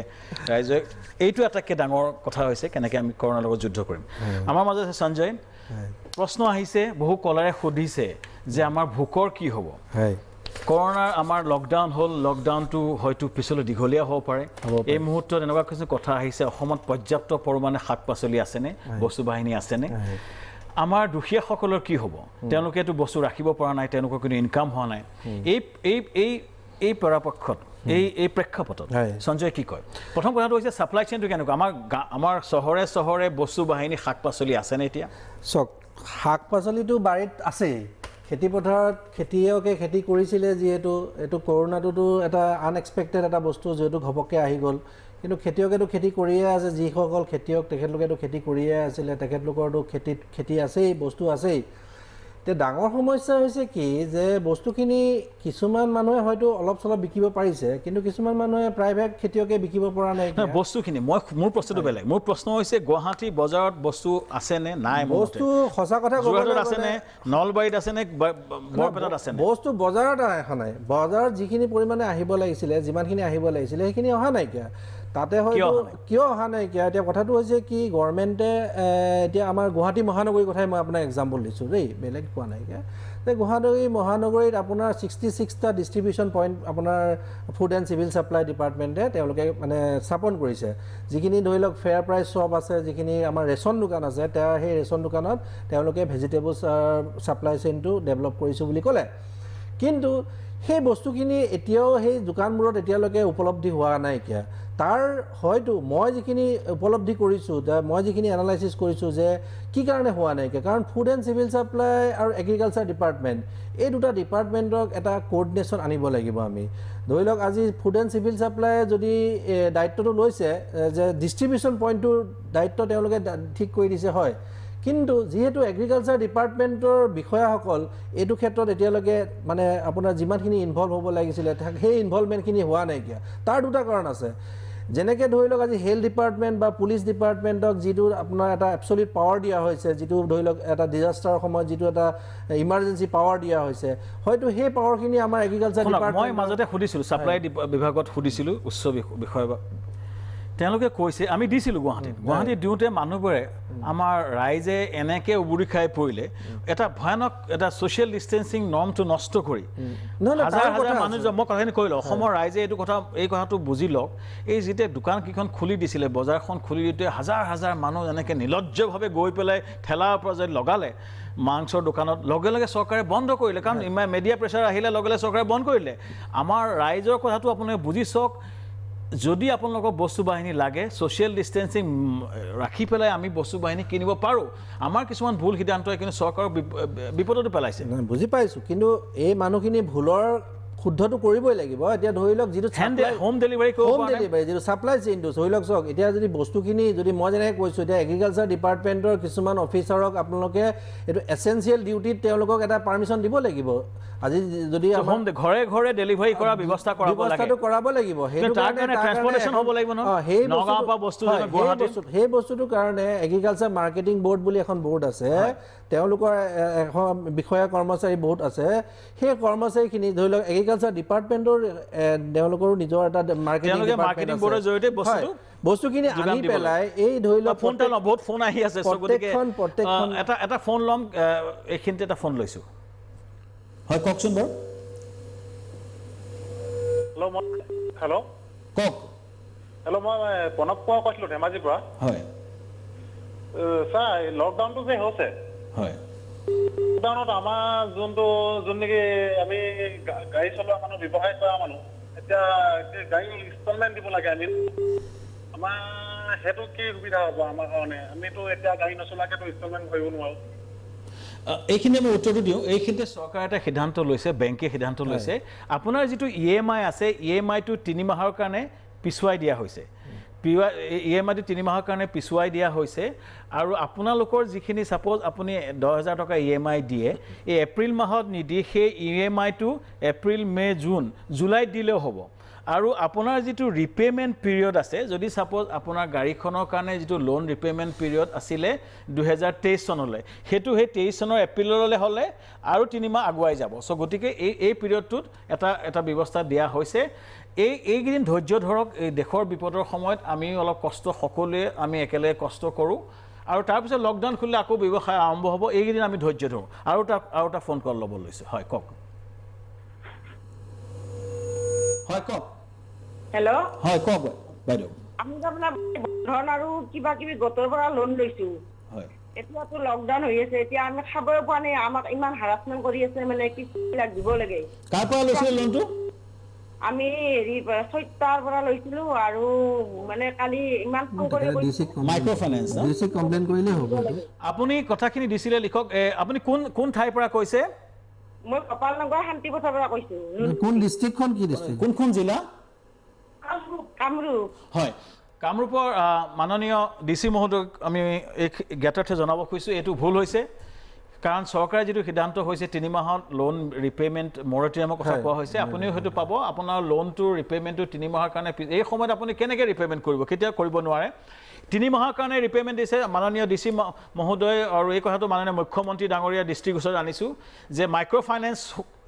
ৰাইজে এইটো আটাইতকৈ ডাঙৰ কথা হৈছে কেনেকৈ আমি কৰোণাৰ লগত যুদ্ধ কৰিম আমাৰ মাজত আছে সঞ্জয় প্ৰশ্ন আহিছে বহু কলাৰে সুধিছে যে আমাৰ ভোকৰ কি হ'ব কৰোণাৰ আমাৰ লকডাউন হ'ল লকডাউনটো হয়তো পিছলৈ দীঘলীয়া হ'ব পাৰে এই মুহূৰ্তত এনেকুৱা কিছু কথা আহিছে অসমত পৰ্যাপ্ত পৰিমাণে শাক পাচলি আছেনে বস্তু বাহিনী আছেনে আমাৰ দুখীয়াসকলৰ কি হ'ব তেওঁলোকেতো বস্তু ৰাখিব পৰা নাই তেওঁলোকৰ কোনো ইনকাম হোৱা নাই এই পৰাপক্ষত এই প্ৰেক্ষাপটত সঞ্জয় কি কয় প্ৰথম কথাটো হৈছে ছাপ্লাই চেইনটো কেনেকুৱা আমাৰ চহৰে বস্তু বাহিনী শাক পাচলি আছেনে এতিয়া চাওক শাক পাচলিটো বাৰীত আছেই খেতি পথাৰত খেতিয়কে খেতি কৰিছিলে যিহেতু এইটো কৰোণাটোতো এটা আনএক্সপেক্টেড এটা বস্তু যিহেতু ঘপককৈ আহি গ'ল কিন্তু খেতিয়কেতো খেতি কৰিয়ে আছে যিসকল খেতিয়ক তেখেতলোকেতো খেতি কৰিয়ে আছিলে তেখেতলোকৰতো খেতি আছেই বস্তু আছেই এতিয়া ডাঙৰ সমস্যা হৈছে কি যে বস্তুখিনি কিছুমান মানুহে হয়তো অলপ চলপ বিকিব পাৰিছে কিন্তু কিছুমান মানুহে প্ৰায়ভাগ খেতিয়কে বিকিব পৰা নাই বস্তুখিনি মোৰ প্ৰশ্নটো বেলেগ মোৰ প্ৰশ্ন হৈছে গুৱাহাটী বজাৰত বস্তু আছেনে নাই বস্তু সঁচা কথা ক'বলৈ আছেনে নলবাৰীত আছেনে বৰপেটাত আছেনে বস্তু বজাৰত অহা নাই বজাৰত যিখিনি পৰিমাণে আহিব লাগিছিলে যিমানখিনি আহিব লাগিছিলে সেইখিনি অহা নাইকিয়া তাতে হয়তো কিয় অহা নাইকিয়া এতিয়া কথাটো হৈছে কি গভৰ্ণমেণ্টে এতিয়া আমাৰ গুৱাহাটী মহানগৰীৰ কথাই মই আপোনাক এক্সাম্পল দিছোঁ দেই বেলেগ কোৱা নাইকিয়া যে গুৱাহাটী মহানগৰীত আপোনাৰ 66টা ডিষ্ট্ৰিবিউশ্যন পইণ্ট আপোনাৰ ফুড এণ্ড চিভিল ছাপ্লাই ডিপাৰ্টমেণ্টে তেওঁলোকে মানে স্থাপন কৰিছে যিখিনি ধৰি লওক ফেয়াৰ প্ৰাইচ শ্বপ আছে যিখিনি আমাৰ ৰেচন দোকান আছে সেই ৰেচন দোকানত তেওঁলোকে ভেজিটেবল ছাপ্লাই চেইনটো ডেভেলপ কৰিছোঁ বুলি ক'লে কিন্তু সেই বস্তুখিনি এতিয়াও সেই দোকানবোৰত এতিয়ালৈকে উপলব্ধি হোৱা নাইকিয়া তাৰ হয়তো মই যিখিনি উপলব্ধি কৰিছোঁ মই যিখিনি এনালাইচিছ কৰিছোঁ যে কি কাৰণে হোৱা নাইকিয়া কাৰণ ফুড এণ্ড চিভিল ছাপ্লাই আৰু এগ্ৰিকালচাৰ ডিপাৰ্টমেণ্ট এই দুটা ডিপাৰ্টমেণ্টক এটা কোঅৰ্ডিনেশ্যন আনিব লাগিব আমি ধৰি লওক আজি ফুড এণ্ড চিভিল ছাপ্লাই যদি দায়িত্বটো লৈছে যে ডিষ্ট্ৰিবিউশ্যন পইণ্টটোৰ দায়িত্ব তেওঁলোকে ঠিক কৰি দিছে হয় কিন্তু যিহেতু এগ্ৰিকালচাৰ ডিপাৰ্টমেণ্টৰ বিষয়াসকল এইটো ক্ষেত্ৰত এতিয়ালৈকে মানে আপোনাৰ যিমানখিনি ইনভলভ হ'ব লাগিছিলে সেই ইনভলভমেণ্টখিনি হোৱা নাইকিয়া তাৰ দুটা কাৰণ আছে যেনেকৈ ধৰি লওক আজি হেল্থ ডিপাৰ্টমেণ্ট বা পুলিচ ডিপাৰ্টমেণ্টক যিটো আপোনাৰ এটা এবছলিউট পাৱাৰ দিয়া হৈছে যিটো ধৰি লওক এটা ডিজাষ্টাৰৰ সময়ত যিটো এটা ইমাৰ্জেঞ্চি পাৱাৰ দিয়া হৈছে হয়তো সেই পাৱাৰখিনি আমাৰ এগ্ৰিকালচাৰ ডিপাৰ্টমেণ্ট মই মাজতে সুধিছিলোঁ ছাপ্লাই বিভাগত সুধিছিলোঁ উচ্চ বিষয় তেওঁলোকে কৈছে আমি দিছিলোঁ গুৱাহাটীত দিওঁতে মানুহবোৰে আমাৰ ৰাইজে এনেকৈ উবুৰি খাই পৰিলে এটা ভয়ানক এটা ছ'চিয়েল ডিষ্টেঞ্চিং নৰ্মটো নষ্ট কৰি হাজাৰ হাজাৰ মানুহ মই কথাখিনি কৈ লওঁ অসমৰ ৰাইজে এই কথাটো বুজি লওক এই যেতিয়া দোকানকেইখন খুলি দিছিলে বজাৰখন খুলি দিওঁতে হাজাৰ হাজাৰ মানুহ এনেকৈ নিলজ্জভাৱে গৈ পেলাই ঠেলাৰ পৰা যদি লগালে মাংসৰ দোকানত লগে লগে চৰকাৰে বন্ধ কৰিলে কাৰণ ইমান মিডিয়া প্ৰেছাৰ আহিলে লগে লগে চৰকাৰে বন্ধ কৰিলে আমাৰ ৰাইজৰ কথাটো আপোনালোকে বুজি চাওক যদি আপোনালোকক বস্তু বাহিনী লাগে ছ'চিয়েল ডিষ্টেঞ্চিং ৰাখি পেলাই আমি বস্তু বাহিনী কিনিব পাৰোঁ আমাৰ কিছুমান ভুল সিদ্ধান্তই কিন্তু চৰকাৰক বিপদতো পেলাইছে বুজি পাইছোঁ কিন্তু এই মানুহখিনি ভুলৰ শুদ্ধটো কৰিবই লাগিব এতিয়া ধৰি লওক যিটো হোম ডেলিভাৰী যিটো ছাপ্লাই চেইনটো ধৰি লওক চাওক এতিয়া যদি বস্তুখিনি যদি মই যেনেকৈ কৈছোঁ এতিয়া এগ্ৰিকালচাৰ ডিপাৰ্টমেণ্টৰ কিছুমান অফিচাৰক আপোনালোকে এইটো এছেঞ্চিয়েল ডিউটিত তেওঁলোকক এটা পাৰ্মিশ্যন দিব লাগিব আজি যদি ঘৰে ঘৰে ডেলিভাৰী কৰা ব্যৱস্থা কৰাব লাগিব সেই বস্তুটোৰ কাৰণে এগ্ৰিকালচাৰ মাৰ্কেটিং বৰ্ড বুলি এখন বৰ্ড আছে তেওঁলোকৰ এখন বিষয়া কৰ্মচাৰী বহুত আছে সেই কৰ্মচাৰীখিনি ধৰি লওক এগ্ৰিকালচাৰ ডিপাৰ্টমেণ্টৰ তেওঁলোকৰো নিজৰ এটা মাৰ্কেটিং বৰ্ডৰ জৰিয়তে বস্তুখিনি আনি পেলাই এই ধৰি লওক বহুত ফোন আহি আছে এটা ফোন ল'ম এইখিনিতে এটা ফোন লৈছোঁ হয় কওকচোন বাৰু হেল্ল' কওক হেল্ল' মই প্ৰণৱ কোঁৱৰ কৈছিলোঁ ধেমাজিৰ পৰা হয় ছাৰ লকডাউনটো যে হৈছে হয় লকডাউনত আমাৰ যোন নেকি আমি গাড়ী চলোৱা মানুহ ব্যৱসায় কৰা মানুহ এতিয়া গাড়ী ইনষ্টলমেণ্ট দিব লাগে আমি আমাৰ সেইটো কি সুবিধা হ'ব আমাৰ কাৰণে আমিতো এতিয়া গাড়ী নচলাকেতো ইনষ্টলমেণ্ট কৰিব নোৱাৰোঁ এইখিনি মই উত্তৰটো দিওঁ এইখিনিতে চৰকাৰে এটা সিদ্ধান্ত লৈছে বেংকে সিদ্ধান্ত লৈছে আপোনাৰ যিটো EMI আছে EMIটো 3 মাহৰ কাৰণে পিছুৱাই দিয়া হৈছে EMIটো 3 মাহৰ কাৰণে পিছুৱাই দিয়া হৈছে আৰু আপোনালোকৰ যিখিনি ছাপ'জ আপুনি 10,000 টকা EMI দিয়ে এই এপ্ৰিল মাহত নিদি সেই EMIটো এপ্ৰিল মে জুন জুলাইত দিলেও হ'ব আৰু আপোনাৰ যিটো ৰিপেমেণ্ট পিৰিয়ড আছে যদি ছাপ'জ আপোনাৰ গাড়ীখনৰ কাৰণে যিটো লোন ৰিপেমেণ্ট পিৰিয়ড আছিলে 2023 চনলৈ সেইটো সেই 23 চনৰ এপ্ৰিললৈ হ'লে আৰু 3 মাহ আগুৱাই যাব চ' গতিকে এই পিৰিয়ডটোত এটা ব্যৱস্থা দিয়া হৈছে এইকেইদিন ধৈৰ্য ধৰক এই দেশৰ বিপদৰ সময়ত আমি অলপ কষ্ট সকলোৱে আমি একেলগে কষ্ট কৰোঁ আৰু তাৰপিছত লকডাউন খুলিলে আকৌ ব্যৱসায় আৰম্ভ হ'ব এইকেইদিন আমি ধৈৰ্য ধৰোঁ আৰু এটা ফোন কল ল'ব লৈছোঁ হয় কওক হয় কওক হেল্ল' হয় কওক বাইদেউ আমি আপোনাৰ ধন আৰু কিবা কিবি গোটৰ পৰা লোন লৈছোঁ হয় এতিয়াতো লকডাউন হৈ আছে এতিয়া আমি খাবই পোৱা নাই আমাক ইমান হাৰাচমেণ্ট কৰি আছে মানে কিস্তিবিলাক দিব লাগে কাৰ পৰা লৈছিলে লোনটো আমি চৈতাৰ পৰা লৈছিলোঁ আৰু মানে কালি ইমান ফোন কৰি মাইক্ৰ' ফাইনেন্স কমপ্লেইন কৰিলে হ'ব আপুনি কথাখিনি দিছিলে লিখক আপুনি কোন ঠাইৰ পৰা কৈছে মই কপালনগৰ শান্তিপথাৰৰ পৰা কৈছোঁ কোন ডিষ্ট্ৰিক্টখন কি ডিষ্ট্ৰিক্ট কোনখন জিলা কামৰূপ হয় কামৰূপৰ মাননীয় DC মহোদয়ক আমি এই জ্ঞাতাৰ্থে জনাব খুজিছোঁ এইটো ভুল হৈছে কাৰণ চৰকাৰে যিটো সিদ্ধান্ত হৈছে 3 মাহত লোন ৰিপেমেণ্ট মৰটৰিয়ামৰ কথা কোৱা হৈছে আপুনিও হয়তো পাব আপোনাৰ লোনটো ৰিপেমেণ্টটো 3 মাহৰ কাৰণে এই সময়ত আপুনি কেনেকৈ ৰিপেমেণ্ট কৰিব কেতিয়াও কৰিব নোৱাৰে 3 মাহৰ কাৰণে ৰিপেমেণ্ট দিছে মাননীয় DC মহোদয় আৰু এই কথাটো মাননীয় মুখ্যমন্ত্ৰী ডাঙৰীয়া দৃষ্টিৰ ওচৰত আনিছোঁ যে মাইক্ৰ' ফাইনেন্স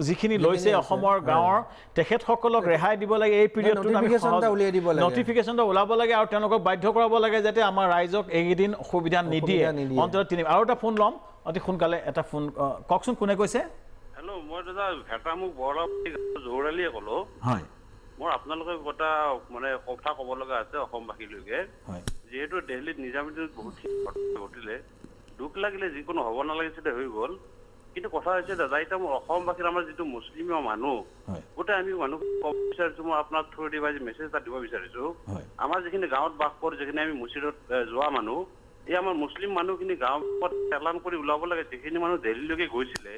যিখিনি লৈছে অসমৰ গাঁৱৰ তেখেতসকলক ৰেহাই দিব লাগে এই পিৰিয়ডটোত নটিফিকেশ্যনটো ওলাব লাগে আৰু তেওঁলোকক বাধ্য কৰাব লাগে যাতে আমাৰ ৰাইজক এইকেইদিন অসুবিধা নিদিয়ে অন্তত আৰু এটা ফোন ল'ম অতি সোনকালে এটা ফোন কওকচোন কোনে কৈছে হেল্ল' মই দাদা ভেটামুখ বৰলা জৌৰালীয়ে ক'লোঁ হয় মোৰ আপোনালোকে কথা মানে কথা ক'ব লগা আছে অসমবাসীলৈকে যিহেতু দিল্লীত নিজামুদ্দিনত বহুতখিনি ঘটিলে দুখ লাগিলে যিকোনো হ'ব নালাগিছিলে হৈ গ'ল কিন্তু কথা হৈছে দাদা এতিয়া মোৰ অসমবাসীৰ আমাৰ যিটো মুছলিমীয় মানুহ গোটেই আমি মানুহ ক'ব বিচাৰিছোঁ মই আপোনাৰ থ্ৰু দি মেছেজ এটা দিব বিচাৰিছোঁ আমাৰ যিখিনি গাঁৱত বাস কৰোঁ যিখিনি আমি মছজিদত যোৱা মানুহ এই আমাৰ মুছলিম মানুহখিনি গাঁৱত এলান কৰি ওলাব লাগে যিখিনি মানুহ দিল্লীলৈকে গৈছিলে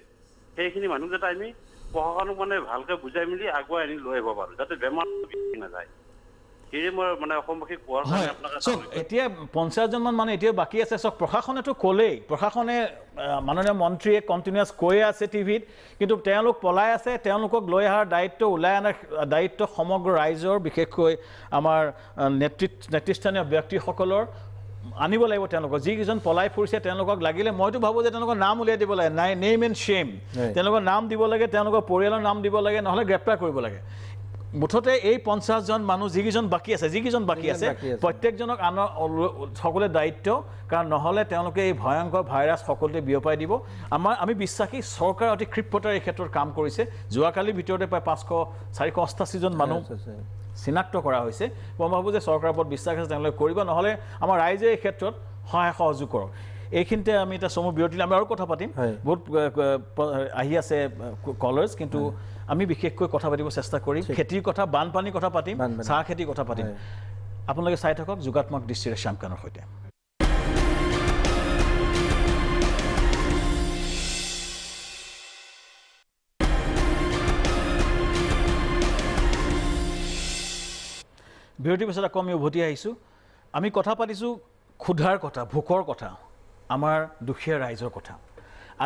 সেইখিনি মানুহ যাতে আমি প্ৰশাসনক মানে ভালকৈ বুজাই মেলি আগুৱাই আনি লৈ আহিব পাৰোঁ যাতে বেমাৰ নাযায় সেয়ে মই মানে অসমবাসীক কোৱাৰ কাৰণে আপোনাক চক এতিয়া 50 জন মান মানুহ এতিয়া বাকি আছে চক প্ৰশাসনেতো ক'লেই প্ৰশাসনে মাননীয় মন্ত্ৰীয়ে কণ্টিনিউৱাছ কৈ আছে টিভিত কিন্তু তেওঁলোক পলাই আছে তেওঁলোকক লৈ অহাৰ দায়িত্ব ওলাই অনাৰ দায়িত্ব সমগ্ৰ ৰাইজৰ বিশেষকৈ আমাৰ নেতৃস্থানীয় ব্যক্তিসকলৰ আনিব লাগিব তেওঁলোকক যিকেইজন পলাই ফুৰিছে তেওঁলোকক লাগিলে মইতো ভাবোঁ যে তেওঁলোকৰ নাম উলিয়াই দিব লাগে নাই নেম এণ্ড শ্বেম তেওঁলোকৰ নাম দিব লাগে তেওঁলোকৰ পৰিয়ালৰ নাম দিব লাগে নহ'লে গ্ৰেপ্তাৰ কৰিব লাগে মুঠতে এই 50 জন মানুহ যিকেইজন বাকি আছে প্ৰত্যেকজনক আনৰ সকলোৱে দায়িত্ব কাৰণ নহ'লে তেওঁলোকে এই ভয়ংকৰ ভাইৰাছ সকলোতে বিয়পাই দিব আমি বিশ্বাসী চৰকাৰ অতি ক্ষিপ্ৰতাৰে এই ক্ষেত্ৰত কাম কৰিছে যোৱাকালিৰ ভিতৰতে প্ৰায় 488 জন মানুহ চিনাক্ত কৰা হৈছে মই ভাবোঁ যে চৰকাৰৰ ওপৰত বিশ্বাস আছে তেওঁলোকে কৰিব নহ'লে আমাৰ ৰাইজে এই ক্ষেত্ৰত সহায় সহযোগ কৰক এইখিনিতে আমি এটা চমু বিৰতি আমি আৰু কথা পাতিম বহুত আহি আছে কলাৰ্ছ কিন্তু আমি বিশেষকৈ কথা পাতিব চেষ্টা কৰিম খেতিৰ কথা বানপানীৰ কথা পাতিম চাহ খেতিৰ কথা পাতিম আপোনালোকে চাই থাকক যোগাত্মক দৃষ্টিৰে শ্যামকানৰ সৈতে বিৰতিৰ পিছত আকৌ আমি উভতি আহিছোঁ আমি কথা পাতিছোঁ ক্ষুধাৰ কথা ভোকৰ কথা আমাৰ দুখীয়া ৰাইজৰ কথা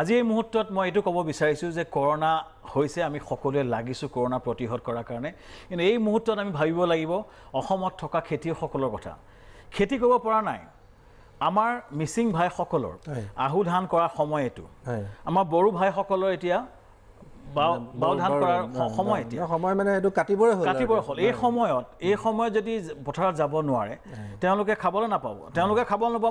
আজি এই মুহূৰ্তত মই এইটো ক'ব বিচাৰিছোঁ যে কৰোনা হৈছে আমি সকলোৱে লাগিছোঁ কৰোনা প্ৰতিহত কৰাৰ কাৰণে কিন্তু এই মুহূৰ্তত আমি ভাবিব লাগিব অসমত থকা খেতিয়কসকলৰ কথা খেতি কৰিব পৰা নাই আমাৰ মিচিং ভাইসকলৰ আহু ধান কৰাৰ সময় এইটো আমাৰ বড়ো ভাইসকলৰ এতিয়া বাও ধান কৰাৰ সময় এতিয়া সময় মানে এইটো কাটিবই হ'ল এই সময়ত যদি পথাৰত যাব নোৱাৰে তেওঁলোকে খাবলৈ নাপাব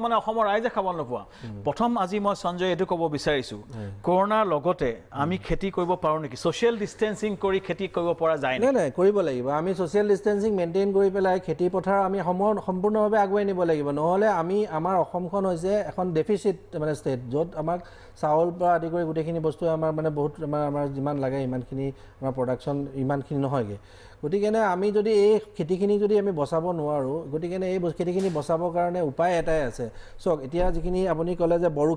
মানে অসমৰ ৰাইজে খাবলৈ নোপোৱা প্ৰথম আজি মই সঞ্জয় এইটো ক'ব বিচাৰিছোঁ কৰোনাৰ লগতে আমি খেতি কৰিব পাৰোঁ নেকি ছ'চিয়েল ডিষ্টেঞ্চিং কৰি খেতি কৰিব পৰা যায় নাই কৰিব লাগিব আমি ছ'চিয়েল ডিষ্টেঞ্চিং মেইনটেইন কৰি পেলাই খেতি পথাৰ আমি সম্পূৰ্ণভাৱে আগুৱাই নিব লাগিব নহ'লে আমাৰ অসমখন হৈছে এখন ডেফিচিট মানে ষ্টেট য'ত আমাক চাউল পৰা আদি কৰি গোটেইখিনি বস্তু আমাৰ মানে বহুত আমাৰ যিমান লাগে ইমানখিনি আমাৰ প্ৰডাকশ্যন ইমানখিনি নহয়গৈ গতিকেনে আমি যদি এই খেতিখিনি যদি আমি বচাব নোৱাৰোঁ গতিকেনে এই খেতিখিনি বচাবৰ কাৰণে উপায় এটাই আছে চাওক এতিয়া যিখিনি আপুনি ক'লে যে বড়ো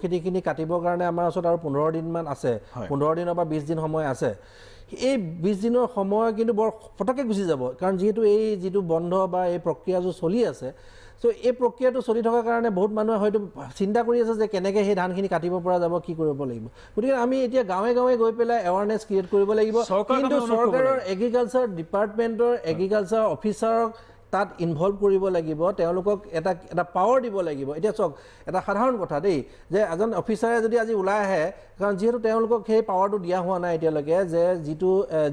খেতিখিনি কাটিবৰ কাৰণে আমাৰ ওচৰত আৰু 15 দিনমান আছে 15 দিনৰ পৰা 20 দিন সময় আছে এই 20 দিনৰ সময় কিন্তু বৰ ফটককৈ গুচি যাব কাৰণ যিটো বন্ধ বা এই প্ৰক্ৰিয়াটো চলি আছে সো এই প্ৰক্ৰিয়াটো চলি থকাৰ কাৰণে বহুত মানুহে হয়তো চিন্তা কৰি আছে যে কেনেকৈ সেই ধানখিনি কাটিব পৰা যাব কি কৰিব লাগিব গতিকে আমি এতিয়া গাঁৱে গাঁৱে গৈ পেলাই এৱাৰনেছ ক্ৰিয়েট কৰিব লাগিব কিন্তু চৰকাৰৰ এগ্ৰিকালচাৰ ডিপাৰ্টমেণ্টৰ এগ্ৰিকালচাৰ অফিচাৰক তাত ইনভলভ কৰিব লাগিব তেওঁলোকক এটা পাৱাৰ দিব লাগিব এতিয়া চাওক এটা সাধাৰণ কথা দেই যে এজন অফিচাৰে যদি আজি ওলাই আহে কাৰণ যিহেতু তেওঁলোকক সেই পাৱাৰটো দিয়া হোৱা নাই এতিয়ালৈকে যে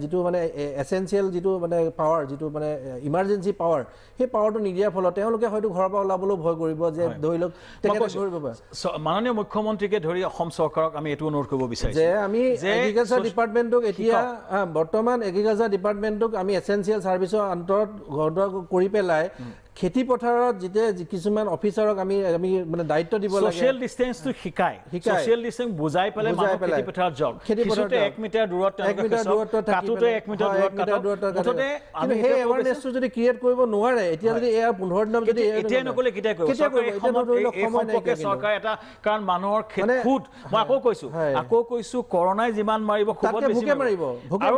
যিটো মানে এছেঞ্চিয়েল যিটো মানে পাৱাৰ যিটো মানে ইমাৰ্জেঞ্চি পাৱাৰ সেই পাৱাৰটো নিদিয়াৰ ফলত তেওঁলোকে হয়তো ঘৰৰ পৰা ওলাবলৈও ভয় কৰিব যে ধৰি লওক মাননীয় মুখ্যমন্ত্ৰীকে ধৰি অসম চৰকাৰক আমি এইটো অনুৰোধ কৰিব বিচাৰিছোঁ যে আমি এগ্ৰিকালচাৰ ডিপাৰ্টমেণ্টক এতিয়া বৰ্তমান এগ্ৰিকালচাৰ ডিপাৰ্টমেণ্টক আমি এছেঞ্চিয়েল ছাৰ্ভিচৰ অন্তৰত কৰি পেলাই খেতি পথাৰত যেতিয়া কিছুমান অফিচাৰক আমি মানে দায়িত্ব দিব লাগে সোশ্যাল ডিসটেন্সটো শিকায় সোশ্যাল ডিসটেন্স বুজাই পেলে মানুহ খেতি পথাৰত যাওক খেতিতে 1 মিটাৰ দূৰত কাটোতে 1 মিটাৰ দূৰত মুঠতে আমি সেই এৱাৰনেছটো যদি ক্ৰিয়েট কৰিব নোৱাৰে এতিয়া যদি এয়া 15 দিনৰ যদি এতিয়া নকলে কিটা কৰিব চৰকাৰ এটা কাৰণ মানুহৰ খুদ মই আকৌ কৈছো কৰোনাই যিমান মাৰিব খুবত বেছি মাৰিব আৰু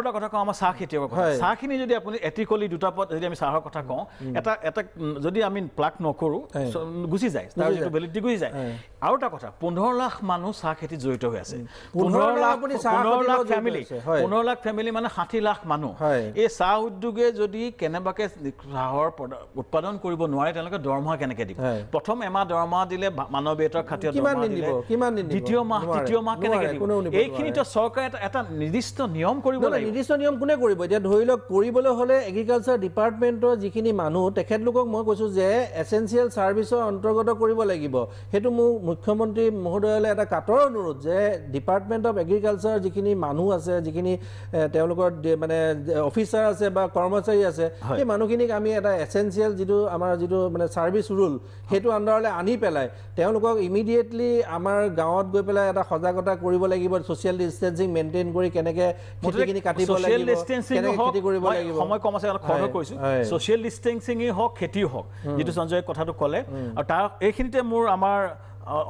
এটা কথা কওঁ আমাৰ চাহ খেতিয়কৰ কথা চাহখিনি যদি আপুনি এথিকলি দুটা পদ যদি আমি চাহৰ কথা কওঁ এটা যদি আমি প্লাক নকৰোঁ গুচি যায় তাৰ যিটো ভেলিডিটি গুচি যায় আৰু এটা কথা 15 লাখ মানুহ চাহ খেতিত জড়িত হৈ আছে 15 লাখ ফেমিলি মানে 60 লাখ মানুহ এই চাহ উদ্যোগে যদি কেনেবাকে চাহৰ উৎপাদন কৰিব নোৱাৰে তেওঁলোকে দৰমহা কেনেকৈ দিব প্ৰথম এমাহ দৰমহা দিলে মানৱীয়তাৰ খাতিৰত কিমান দিন দ্বিতীয় মাহ কেনেকৈ দিব এইখিনিতো চৰকাৰে এটা নিৰ্দিষ্ট নিয়ম কৰিব লাগিব নিৰ্দিষ্ট নিয়ম কোনে কৰিব এতিয়া ধৰি লওক কৰিবলৈ হ'লে এগ্ৰিকালচাৰ ডিপাৰ্টমেণ্টৰ যিখিনি মানুহ তেখেতলোকক মই কৈছোঁ যে এছেঞ্চিয়েল ছাৰ্ভিচৰ অন্তৰ্গত কৰিব লাগিব সেইটো মোৰ মুখ্যমন্ত্ৰী মহোদয়লৈ এটা কাটৰ অনুৰোধ যে ডিপাৰ্টমেণ্ট অফ এগ্ৰিকালচাৰ যিখিনি মানুহ আছে যিখিনি তেওঁলোকৰ মানে অফিচাৰ আছে বা কৰ্মচাৰী আছে সেই মানুহখিনিক আমি এটা এছেঞ্চিয়েল আমাৰ যিটো মানে ছাৰ্ভিচ ৰুল সেইটো আণ্ডাৰলৈ আনি পেলাই তেওঁলোকক ইমিডিয়েটলি আমাৰ গাঁৱত গৈ পেলাই এটা সজাগতা কৰিব লাগিব ছ'চিয়েল ডিষ্টেঞ্চিং মেইনটেইন কৰি কেনেকৈ খেতিখিনি কাটিব লাগিব কেনেকৈ খেতি কৰিব লাগিব সময় কম আছে খৰচ কৰিছোঁ ছ'চিয়েল ডিষ্টেঞ্চিঙেই হওক খেতিও হওক যিটো সঞ্জয়ে কথাটো ক'লে আৰু তাৰ এইখিনিতে মোৰ আমাৰ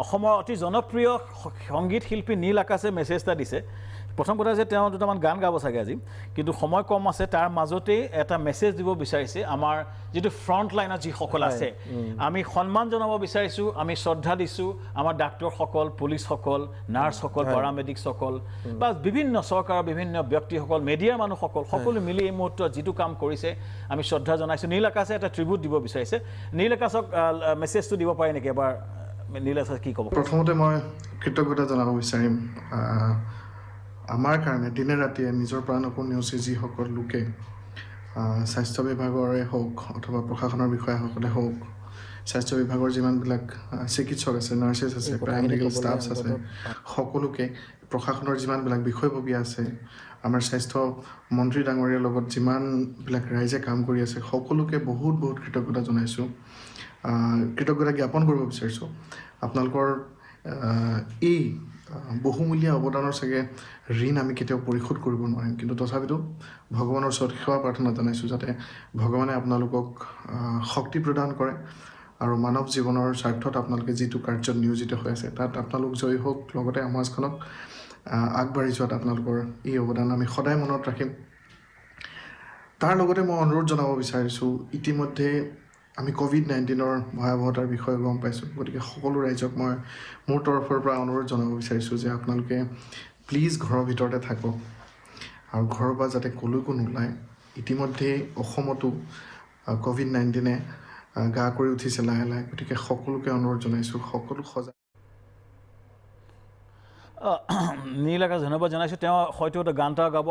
অসমৰ অতি জনপ্ৰিয় সংগীত শিল্পী নীল আকাশে মেছেজ এটা দিছে প্ৰথম কথা যে তেওঁ দুটামান গান গাব চাগে আজি, কিন্তু সময় কম আছে। তাৰ মাজতেই এটা মেছেজ দিব বিচাৰিছে আমাৰ যিটো ফ্ৰণ্ট লাইনত যিসকল আছে, আমি সন্মান জনাব বিচাৰিছোঁ, আমি শ্ৰদ্ধা দিছোঁ আমাৰ ডাক্তৰসকল, পুলিচসকল, নাৰ্ছসকল, পাৰামেডিকসকল বা বিভিন্ন চৰকাৰৰ বিভিন্ন ব্যক্তিসকল, মিডিয়াৰ মানুহসকল সকলো মিলি এই মুহূৰ্তত যিটো কাম কৰিছে আমি শ্ৰদ্ধা জনাইছোঁ। নীল আকাশে এটা ট্ৰিবিউট দিব বিচাৰিছে। নীল আকাশক মেছেজটো দিব পাৰে নেকি এবাৰ? নীল আকাশ কি ক'ব? প্ৰথমতে মই কৃতজ্ঞতা জনাব বিচাৰিম আমাৰ কাৰণে দিনে ৰাতিয়ে নিজৰ প্ৰাণকো নেওচি যিসকল লোকে স্বাস্থ্য বিভাগৰে হওক অথবা প্ৰশাসনৰ বিষয়াসকলে হওক, স্বাস্থ্য বিভাগৰ যিমানবিলাক চিকিৎসক আছে, নাৰ্ছেছ আছে, পেৰামেডিকেল ষ্টাফছ আছে, সকলোকে প্ৰশাসনৰ যিমানবিলাক বিষয়ববীয়া আছে, আমাৰ স্বাস্থ্য মন্ত্ৰী ডাঙৰীয়াৰ লগত যিমানবিলাক ৰাইজে কাম কৰি আছে, সকলোকে বহুত বহুত কৃতজ্ঞতা জনাইছোঁ, কৃতজ্ঞতা জ্ঞাপন কৰিব বিচাৰিছোঁ। আপোনালোকৰ এই বহুমূলীয়া অৱদানৰ চাগে ঋণ আমি কেতিয়াও পৰিশোধ কৰিব নোৱাৰিম, কিন্তু তথাপিতো ভগৱানৰ ওচৰত সেৱা প্ৰাৰ্থনা জনাইছোঁ যাতে ভগৱানে আপোনালোকক শক্তি প্ৰদান কৰে আৰু মানৱ জীৱনৰ স্বাৰ্থত আপোনালোকে যিটো কাৰ্যত নিয়োজিত হৈ আছে তাত আপোনালোক জয়ী হওক, লগতে সমাজখনক আগবাঢ়ি যোৱাত আপোনালোকৰ এই অৱদান আমি সদায় মনত ৰাখিম। তাৰ লগতে মই অনুৰোধ জনাব বিচাৰিছোঁ, ইতিমধ্যে আমি COVID-19ৰ ভয়াৱহতাৰ বিষয়ে গম পাইছোঁ, গতিকে সকলো ৰাইজক মই মোৰ তৰফৰ পৰা অনুৰোধ জনাব বিচাৰিছোঁ যে আপোনালোকে প্লিজ ঘৰৰ ভিতৰতে থাকক আৰু ঘৰৰ পৰা যাতে ক'লৈকো নোলায়। ইতিমধ্যে অসমতো COVID-19 গা কৰি উঠিছে লাহে লাহে, গতিকে সকলোকে অনুৰোধ জনাইছোঁ, সকলো সজাগ। নীল আকাশ ধন্যবাদ জনাইছোঁ। তেওঁ হয়তো এটা গান এটা গাব।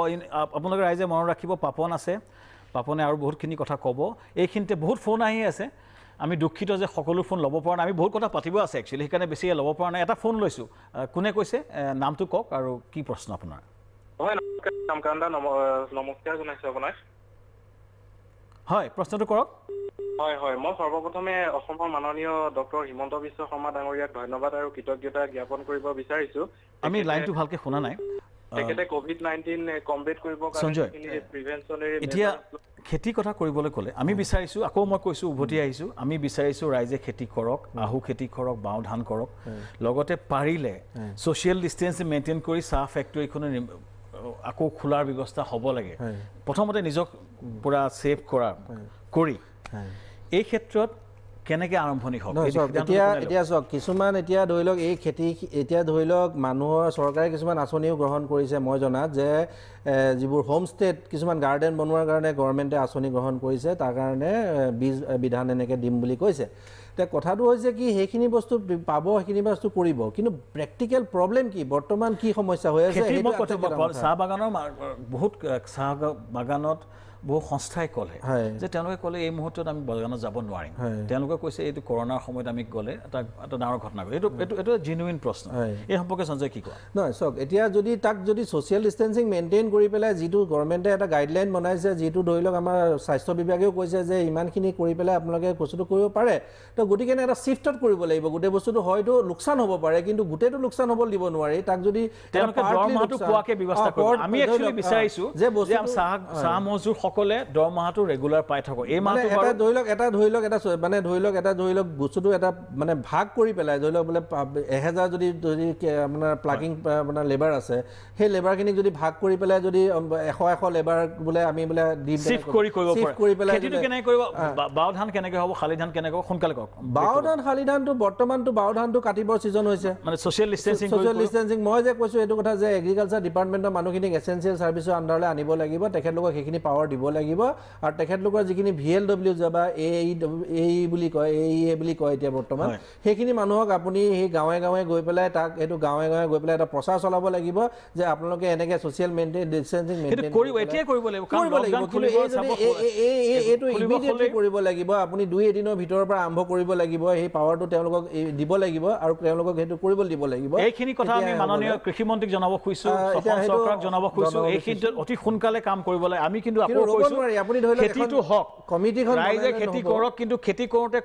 আপোনালোকে ৰাইজে মনত ৰাখিব, পাপন আছে, পাপনে আৰু বহুতখিনি কথা ক'ব। এইখিনিতে বহুত ফোন আহি আছে, আমি দুখিত যে সকলো ফোন ল'ব পৰা নাই। আমি বহুত কথা পাতিব আছে একচুৱেলি, সেইকাৰণে বেছি ল'ব পৰা নাই। এটা ফোন লৈছোঁ, কোনে কৈছে? নামটো কওক আৰু কি প্ৰশ্ন আপোনাৰ? হয়, নমস্কাৰ জনাইছোঁ আপোনাক। হয়, প্ৰশ্নটো কৰক। হয় হয়, মই সৰ্বপ্ৰথমে অসমৰ মাননীয় ডক্টৰ হিমন্ত বিশ্ব শৰ্মা ডাঙৰীয়াক ধন্যবাদ আৰু কৃতজ্ঞতা জ্ঞাপন কৰিব বিচাৰিছোঁ। আমি লাইনটো ভালকৈ শুনা নাই। তেখেতে COVID-19 কমপ্লিট কৰিব কাৰণে এতিয়া খেতি কথা কৰিবলৈ ক'লে আমি বিচাৰিছোঁ, আকৌ মই কৈছোঁ, উভতি আহিছোঁ, আমি বিচাৰিছোঁ ৰাইজে খেতি কৰক, আহু খেতি কৰক, বাও ধান কৰক, লগতে পাৰিলে ছ'চিয়েল ডিষ্টেঞ্চ মেইনটেইন কৰি চাহ ফেক্টৰীখনে আকৌ খোলাৰ ব্যৱস্থা হ'ব লাগে। প্ৰথমতে নিজক পূৰা ছেভ কৰি এই ক্ষেত্ৰত কেনেকৈ আৰম্ভণি হ'ব? এতিয়া চাওক, কিছুমান এতিয়া ধৰি লওক এই খেতি, এতিয়া ধৰি লওক মানুহৰ চৰকাৰে কিছুমান আঁচনিও গ্ৰহণ কৰিছে। মই জনাত যে যিবোৰ হোমষ্টেত কিছুমান গাৰ্ডেন বনোৱাৰ কাৰণে গভৰ্ণমেণ্টে আঁচনি গ্ৰহণ কৰিছে, তাৰ কাৰণে বীজ বিধান এনেকৈ দিম বুলি কৈছে। এতিয়া কথাটো হৈছে কি, সেইখিনি বস্তু পাব, সেইখিনি বস্তু কৰিব, কিন্তু প্ৰেক্টিকেল প্ৰব্লেম কি, বৰ্তমান কি সমস্যা হৈ আছে? চাহ বাগানৰ বহুত চাহ বাগানত বহু সংস্থাই ক'লে যে তেওঁলোকে ক'লে এই মুহূৰ্তত আমি বাগানত যাব নোৱাৰিম। তেওঁলোকে কৈছে এইটো কৰোণাৰ সময়ত আমি গ'লে এটা ডাঙৰ ঘটনা গ'ল। এইটো জেনুইন প্ৰশ্ন। এই সম্পৰ্কে সঞ্জয় কি কয়? নহয় চাওক, এতিয়া যদি তাক যদি ছ'চিয়েল ডিষ্টেঞ্চিং মেইনটেইন কৰি পেলাই যিটো গভৰ্ণমেণ্টে এটা গাইডলাইন বনাইছে, যিটো ধৰি লওক আমাৰ স্বাস্থ্য বিভাগেও কৈছে যে ইমানখিনি কৰি পেলাই আপোনালোকে বস্তুটো কৰিব পাৰে, তো গতিকে এটা চিফ্টত কৰিব লাগিব গোটেই বস্তুটো। হয়তো লোকচান হ'ব পাৰে, কিন্তু গোটেইটো লোকচান হ'ব দিব নোৱাৰি। তাক যদি তেওঁলোকে দৰমহাটো পোৱাকৈ ব্যৱস্থা কৰিব। আমি একচুৱেলি বিচাৰিছোঁ যে চাহ মজদুৰ সকলে দৰমহাটো ৰেগুলাৰ পাই থাকক। এই মাহটো এটা ধৰি লওক বস্তুটো এটা মানে ভাগ কৰি পেলাই, ধৰি লওক বোলে 1000 যদি আপোনাৰ প্লাগিং আপোনাৰ লেবাৰ আছে, সেই লেবাৰখিনিক যদি ভাগ কৰি পেলাই যদি 100 লেবাৰ বোলে আমি বোলে চিফ্ট কৰি পেলাই কেনেকৈ কৰিব? বাও ধান কেনেকৈ হ'ব, শালি ধান কেনেকৈ হ'ব? সোনকালে কওক। বাও ধান, শালি ধানটো বৰ্তমানটো বাও ধানটো কাটিবৰ ছিজন হৈছে, মানে ছ'চিয়েল ডিষ্টেঞ্চিং। মই যে কৈছোঁ এইটো কথা যে এগ্ৰিকালচাৰ ডিপাৰ্টমেণ্টৰ মানুহখিনিক এছেঞ্চিয়েল ছাৰ্ভিচৰ আণ্ডাৰলৈ আনিব লাগিব, তেখেতলোকক সেইখিনি পাৱাৰ দিব লাগিব। আৰু তেখেতলোকৰ যিখিনি VLW বা AE বুলি কয়, AEA বুলি কয় এতিয়া বৰ্তমান, সেইখিনি মানুহক আপুনি সেই গাঁৱে গাঁৱে গৈ পেলাই তাক এইটো গাঁৱে গাঁৱে গৈ পেলাই এটা প্ৰচাৰ চলাব লাগিব যে আপোনালোকে এনেকৈ ছ'চিয়েল ডিষ্টেঞ্চিং মেইনটেইন কৰিব লাগিব। এইটো ইমিডিয়েটলি কৰিব লাগিব। আপুনি 2-3 ভিতৰৰ পৰা আৰম্ভ কৰিব লাগিব। সেই পাৱাৰটো তেওঁলোকক দিব লাগিব আৰু তেওঁলোকক সেইটো কৰিব দিব লাগিব। এইখিনি কথা আমি মাননীয় কৃষিমন্ত্ৰীক জনাব খুজিছোঁ, চৰকাৰক জনাব খুজিছোঁ, এইখিনিত অতি সোনকালে কাম কৰিব লাগে। আমি কিন্তু খেতিটো হওক, ৰাইজে খেতি কৰক, কিন্তু খেতি কৰোঁতে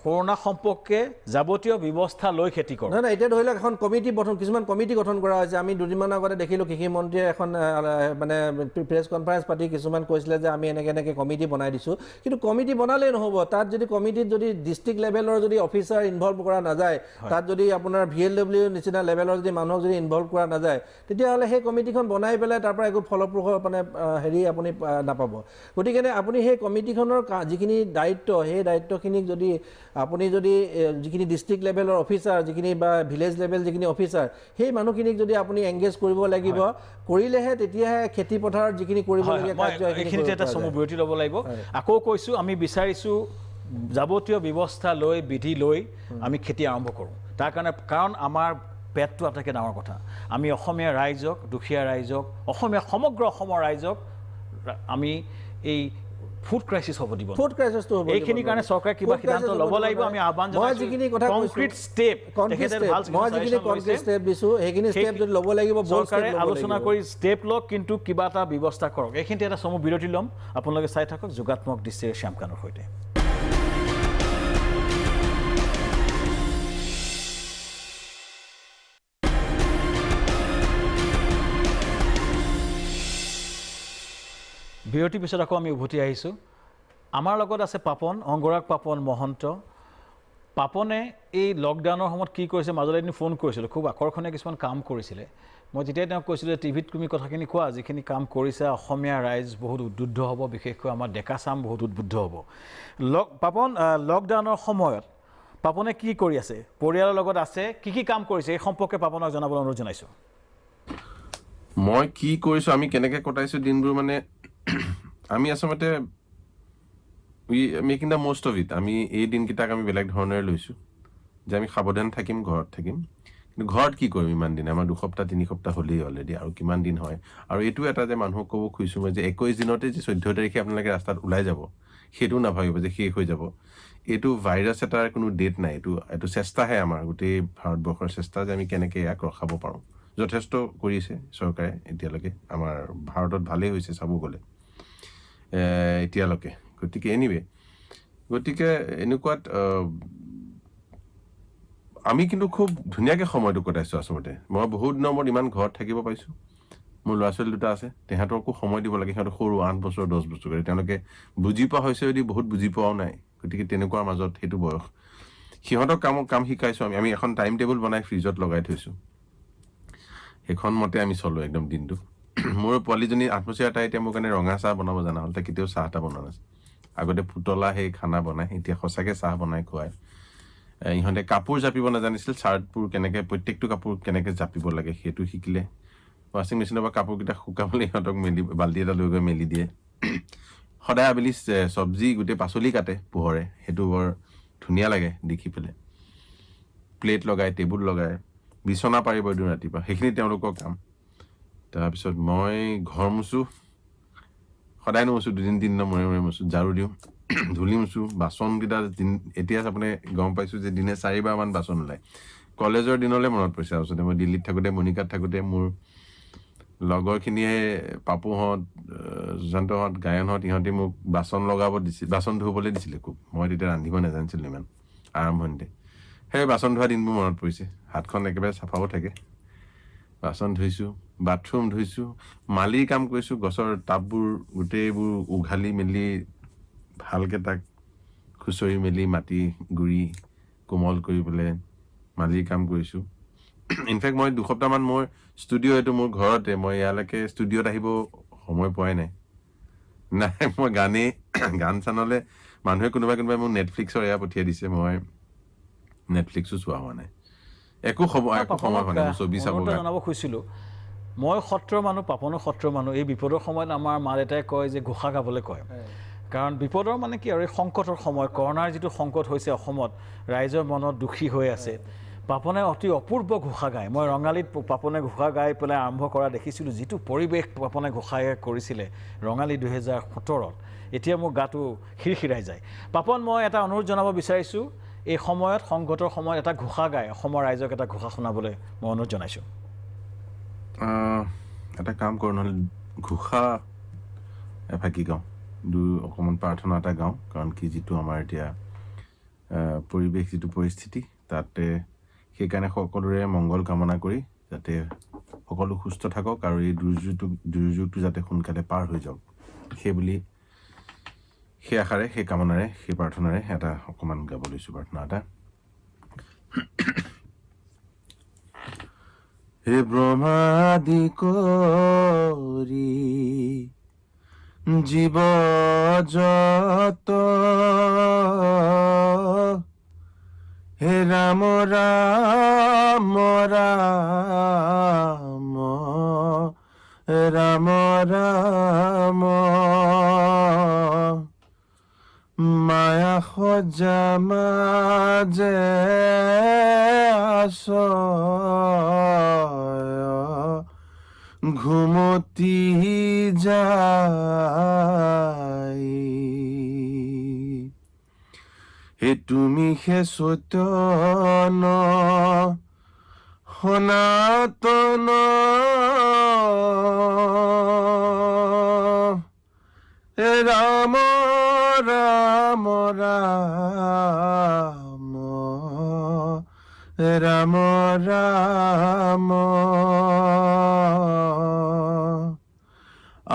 কৰোণা সম্পৰ্কে যাৱতীয় ব্যৱস্থা লৈ খেতি কৰক। নহয়, এতিয়া ধৰি লওক এখন কমিটি কিছুমান কমিটি গঠন কৰা হৈছে। আমি দুদিনমান আগতে দেখিলোঁ কৃষিমন্ত্ৰীয়ে এখন মানে প্ৰেছ কনফাৰেঞ্চ পাতি কিছুমান কৈছিলে যে আমি এনেকৈ কমিটি বনাই দিছোঁ, কিন্তু কমিটি বনালেই নহ'ব। তাত যদি কমিটিত যদি ডিষ্ট্ৰিক্ট লেভেলৰ যদি অফিচাৰ ইনভলভ কৰা নাযায়, তাত যদি আপোনাৰ VLW নিচিনা লেভেলৰ যদি মানুহক যদি ইনভলভ কৰা নাযায়, তেতিয়াহ'লে সেই কমিটিখন বনাই পেলাই তাৰ পৰা একো ফলপ্ৰসূ মানে হেৰি আপুনি নাপাব। গতিকে আপুনি সেই কমিটিখনৰ যিখিনি দায়িত্ব, সেই দায়িত্বখিনিক যদি আপুনি যদি যিখিনি ডিষ্ট্ৰিক্ট লেভেলৰ অফিচাৰ, যিখিনি বা ভিলেজ লেভেল যিখিনি অফিচাৰ, সেই মানুহখিনিক যদি আপুনি এংগেজ কৰিব লাগিব, কৰিলেহে তেতিয়াহে খেতি পথাৰত যিখিনি কৰিবলগীয়া কাৰ্য এইখিনিতে এটা চমু বিৰতি ল'ব লাগিব। আকৌ কৈছোঁ, আমি বিচাৰিছোঁ যাৱতীয় ব্যৱস্থা লৈ, বিধি লৈ আমি খেতি আৰম্ভ কৰোঁ। তাৰ কাৰণ আমাৰ পেটটো আটাইতকৈ ডাঙৰ কথা। আমি অসমীয়া ৰাইজক, দুখীয়া ৰাইজক, সমগ্ৰ অসমৰ ৰাইজক আমি এই ফুড ক্ৰাইচিছ হ'ব দিব। ফুড ক্ৰাইচিছটো হ'ব। এইখিনিৰ কাৰণে চৰকাৰে কিবা সিদ্ধান্ত ল'ব লাগিব। আমি আহ্বান জনাইছোঁ, মই যিখিনি কথা কংক্ৰিট ষ্টেপ, মই যিখিনি কংক্ৰিট ষ্টেপ দিছোঁ, সেইখিনি ষ্টেপ যদি ল'ব লাগিব, চৰকাৰে আলোচনা কৰি ষ্টেপ লওক, কিন্তু কিবা এটা ব্যৱস্থা কৰক। এইখিনিতে এটা চমু বিৰতি ল'ম। আপোনালোকে চাই থাকক যোগাত্মক দৃষ্টিৰে শ্যামকানৰ সৈতে। বিৰতিৰ পিছত আকৌ আমি উভতি আহিছোঁ। আমাৰ লগত আছে পাপন, অংগৰাগ পাপন মহন্ত। পাপনে এই লকডাউনৰ সময়ত কি কৰিছে, মাজতে এদিন ফোন কৰিছিলোঁ, খুব আকৰ্ষণীয় কিছুমান কাম কৰিছিলে। মই যেতিয়াই তেওঁক কৈছিলোঁ যে টিভিত তুমি কথাখিনি কোৱা, যিখিনি কাম কৰিছে অসমীয়া ৰাইজ বহুত উদ্বুদ্ধ হ'ব, বিশেষকৈ আমাৰ ডেকা চাম বহুত উদ্বুদ্ধ হ'ব। পাপন, লকডাউনৰ সময়ত পাপনে কি কৰি আছে, পৰিয়ালৰ লগত আছে, কি কাম কৰিছে, এই সম্পৰ্কে পাপনক জনাবলৈ অনুৰোধ জনাইছোঁ। মই কি কৰিছোঁ, আমি কেনেকৈ কটাইছোঁ দিনবোৰ, মানে আমি আচলতে making the most of it. আমি এই দিনকেইটাক আমি বেলেগ ধৰণেৰে লৈছোঁ যে আমি সাৱধান থাকিম, ঘৰত থাকিম। কিন্তু ঘৰত কি কৰিম ইমান দিন, আমাৰ 2 সপ্তাহ 3 সপ্তাহ হ'লেই অলৰেডি, আৰু কিমান দিন হয়। আৰু এইটো এটা যে মানুহক ক'ব খুজিছোঁ মই যে 21 দিনতে যে 14 তাৰিখে আপোনালোকে ৰাস্তাত ওলাই যাব, সেইটোও নাভাবিব যে শেষ হৈ যাব। এইটো ভাইৰাছ এটাৰ কোনো ডেট নাই। এইটো চেষ্টাহে, আমাৰ গোটেই ভাৰতবৰ্ষৰ চেষ্টা যে আমি কেনেকৈ ইয়াক ৰখাব পাৰোঁ। যথেষ্ট কৰিছে চৰকাৰে এতিয়ালৈকে, আমাৰ ভাৰতত ভালেই হৈছে চাব গ'লে এতিয়ালৈকে। গতিকে এনেকুৱাত আমি কিন্তু খুব ধুনীয়াকৈ সময়টো কটাইছোঁ আচলতে। মই বহুত দিনৰ মূৰত ইমান ঘৰত থাকিব পাইছোঁ। মোৰ ল'ৰা ছোৱালী 2টা আছে, তেহেঁতকো সময় দিব লাগে। সিহঁতৰ সৰু 8 বছৰ 10 বছৰ কৰি, তেওঁলোকে বুজি পোৱা হৈছে যদি বহুত বুজি পোৱাও নাই। গতিকে তেনেকুৱাৰ মাজত সেইটো বয়স, সিহঁতক কাম শিকাইছোঁ। আমি এখন টাইম টেবুল বনাই ফ্ৰিজত লগাই থৈছোঁ, সেইখন মতে আমি চলোঁ একদম দিনটো। মোৰ পোৱালীজনী 8 বছৰীয়া, তাই এতিয়া মোৰ কাৰণে ৰঙা চাহ বনাব জনা হ'ল। তাই কেতিয়াও চাহ এটা বনোৱা নাছিল। আগতে পুতলা সেই খানা বনায়, এতিয়া সঁচাকৈ চাহ বনাই খুৱায়। ইহঁতে কাপোৰ জাপিব নাজানিছিল, চাৰ্টবোৰ কেনেকৈ, প্ৰত্যেকটো কাপোৰ কেনেকৈ জাপিব লাগে সেইটো শিকিলে। ৱাশ্বিং মেচিনৰ পৰা কাপোৰকেইটা শুকাবলৈ সিহঁতক বাল্টি এটা লৈ গৈ মেলি দিয়ে। সদায় আবেলি চব্জি, গোটেই পাচলি কাটে পোহৰে, সেইটো বৰ ধুনীয়া লাগে দেখি পেলাই। প্লেট লগায়, টেবুল লগায়, বিচনা পাৰিব দিওঁ ৰাতিপুৱা, সেইখিনি তেওঁলোকৰ কাম। তাৰপিছত মই ঘৰ মুচোঁ, সদায় নুমুচোঁ, 2-3 দিনৰ মূৰে মূৰে মুচোঁ, ঝাৰু দিওঁ, ধূলি মুচোঁ। বাচনকেইটা এতিয়া আপুনি গম পাইছোঁ যে দিনে 4বাৰমান বাচন ওলায়। কলেজৰ দিনলৈ মনত পৰিছে। আচলতে মই দিল্লীত থাকোঁতে, মণিকাত থাকোঁতে মোৰ লগৰখিনিয়ে, পাপুহঁত, সুশান্তহঁত, গায়নহঁত, ইহঁতে মোক বাচন লগাব দিছিল, বাচন ধুবলৈ দিছিলে খুব। মই তেতিয়া ৰান্ধিব নাজানিছিলোঁ ইমান আৰম্ভণিতে। সেই বাচন ধোৱা দিনবোৰ মনত পৰিছে। হাতখন একেবাৰে চাফাও থাকে। বাচন ধুইছোঁ, বাথৰুম ধুইছোঁ, মালিৰ কাম কৰিছোঁ, গছৰ টাববোৰ গোটেইবোৰ উঘালি মেলি ভালকৈ তাক খুচৰি মেলি মাটি গুৰি কোমল কৰি পেলাই মালিৰ কাম কৰিছোঁ। ইনফেক্ট মই 2 সপ্তাহমান মোৰ ষ্টুডিঅ', এইটো মোৰ ঘৰতে, মই ইয়ালৈকে ষ্টুডিঅ'ত আহিব সময় পোৱাই নাই। মই গান চানলৈ মানুহে কোনোবাই মোক নেটফ্লিক্সৰ এয়া পঠিয়াই দিছে, মই নেটফ্লিক্সো চোৱা হোৱা নাই। একো সময় হোৱা নাই ছবি চাব জনাব খুজিছিলোঁ। মই সত্ৰৰ মানুহ, পাপনো সত্ৰৰ মানুহ। এই বিপদৰ সময়ত আমাৰ মা দেউতাই কয় যে ঘোষা গাবলৈ কয়। কাৰণ বিপদৰ মানে কি আৰু, এই সংকটৰ সময়, কৰোণাৰ যিটো সংকট হৈছে অসমত, ৰাইজৰ মনত দুখী হৈ আছে। পাপনে অতি অপূৰ্ব ঘোষা গায়। মই ৰঙালীত পাপনে ঘোষা গাই পেলাই আৰম্ভ কৰা দেখিছিলোঁ। যিটো পৰিৱেশ পাপনে ঘোষাই কৰিছিলে ৰঙালী 2017-ত, এতিয়া মোৰ গাটো খিৰখিৰাই যায়। পাপন, মই এটা অনুৰোধ জনাব বিচাৰিছোঁ, এই সময়ত, সংকটৰ সময়ত এটা ঘোষা গায় অসমৰ ৰাইজক এটা ঘোষা শুনাবলৈ মই অনুৰোধ জনাইছোঁ। এটা কাম কৰোঁ নহ'লে, ঘোষা এফাকি গাওঁ, অকণমান প্ৰাৰ্থনা এটা গাওঁ। কাৰণ কি, যিটো আমাৰ এতিয়া পৰিৱেশ, যিটো পৰিস্থিতি, তাতে সেইকাৰণে সকলোৰে মংগল কামনা কৰি যাতে সকলো সুস্থ থাকক আৰু এই দুৰ্যোগটো যাতে সোনকালে পাৰ হৈ যাওক, সেই আশাৰে সেই কামনাৰে সেই প্ৰাৰ্থনাৰে এটা অকণমান গাব লৈছোঁ প্ৰাৰ্থনা এটা হে ব্ৰহ্মাদি কৰি জীৱ জত হে ৰাম ৰাম ৰাম ৰাম ৰাম মায়া সজ্জা মাজে আশ্ৰয় ঘুমতি যায় হে তুমি হে চৈতন্য সনাতন হে ৰাম ৰাম ৰাম ৰাম ৰাম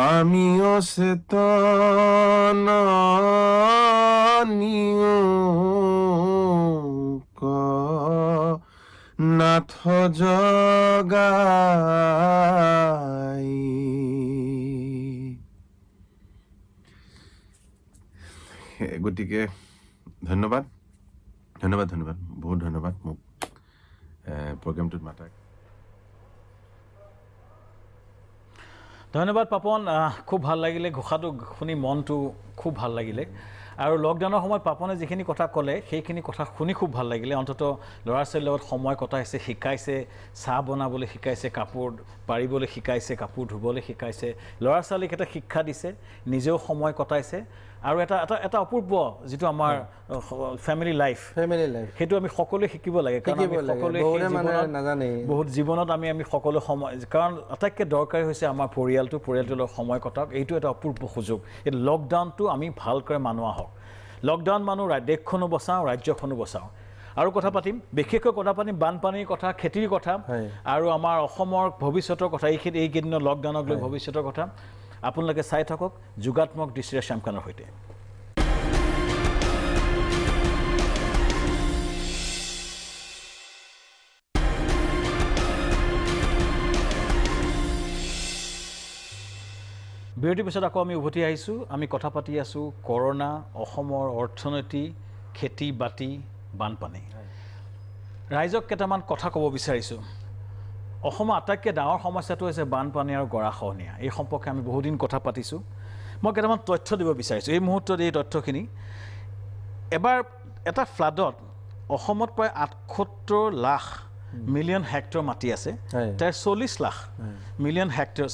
আমি অচেতন নিয়োগ নাথ জগাই গতিকে ধন্যবাদ ধন্যবাদ ধন্যবাদ বহুত ধন্যবাদ মোক প্ৰগ্ৰামটোত মাতাক ধন্যবাদ পাপন খুব ভাল লাগিলে ঘোষাটো শুনি মনটো খুব ভাল লাগিলে আৰু লকডাউনৰ সময়ত পাপনে যিখিনি কথা ক'লে সেইখিনি কথা শুনি খুব ভাল লাগিলে অন্তত ল'ৰা ছোৱালীৰ লগত সময় কটাইছে শিকাইছে চাহ বনাবলৈ শিকাইছে কাপোৰ পাৰিবলৈ শিকাইছে কাপোৰ ধুবলৈ শিকাইছে ল'ৰা ছোৱালীক এটা শিক্ষা দিছে নিজেও সময় কটাইছে আৰু এটা অপূৰ্ব যিটো আমাৰ ফ্যামিলি লাইফ সেইটো আমি সকলোৱে শিকিব লাগে কাৰণ আমি সকলোৱে বহুত জীৱনত আমি সকলো সময় কাৰণ আটাইতকৈ দৰকাৰী হৈছে আমাৰ পৰিয়ালটোৰ লগত সময় কটাওক এইটো এটা অপূৰ্ব সুযোগ এই লকডাউনটো আমি ভালকৈ মানুৱা হওক লকডাউন মানুহ দেশখনো বচাওঁ ৰাজ্যখনো বচাওঁ আৰু কথা পাতিম বিশেষকৈ কথা পাতিম বানপানীৰ কথা খেতিৰ কথা আৰু আমাৰ অসমৰ ভৱিষ্যতৰ কথা এইকেইদিনৰ লকডাউনক লৈ ভৱিষ্যতৰ কথা আপোনালোকে চাই থাকক যোগাত্মক দৃষ্টিৰে শ্যামকানৰ সৈতে বিৰতিৰ পিছত আকৌ আমি উভতি আহিছোঁ আমি কথা পাতি আছোঁ কৰোনা অসমৰ অৰ্থনীতি খেতি বাতি বানপানী ৰাইজক কেইটামান কথা ক'ব বিচাৰিছোঁ অসমৰ আটাইতকৈ ডাঙৰ সমস্যাটো হৈছে বানপানী আৰু গৰাখহনীয়া এই সম্পৰ্কে আমি বহুদিন কথা পাতিছোঁ মই কেইটামান তথ্য দিব বিচাৰিছোঁ এই মুহূৰ্তত এই তথ্যখিনি এবাৰ এটা ফ্লাডত অসমত প্ৰায় ৭৮ লাখ মিলিয়ন হেক্টৰ মাটি আছে তাৰ 40 lakh million hectare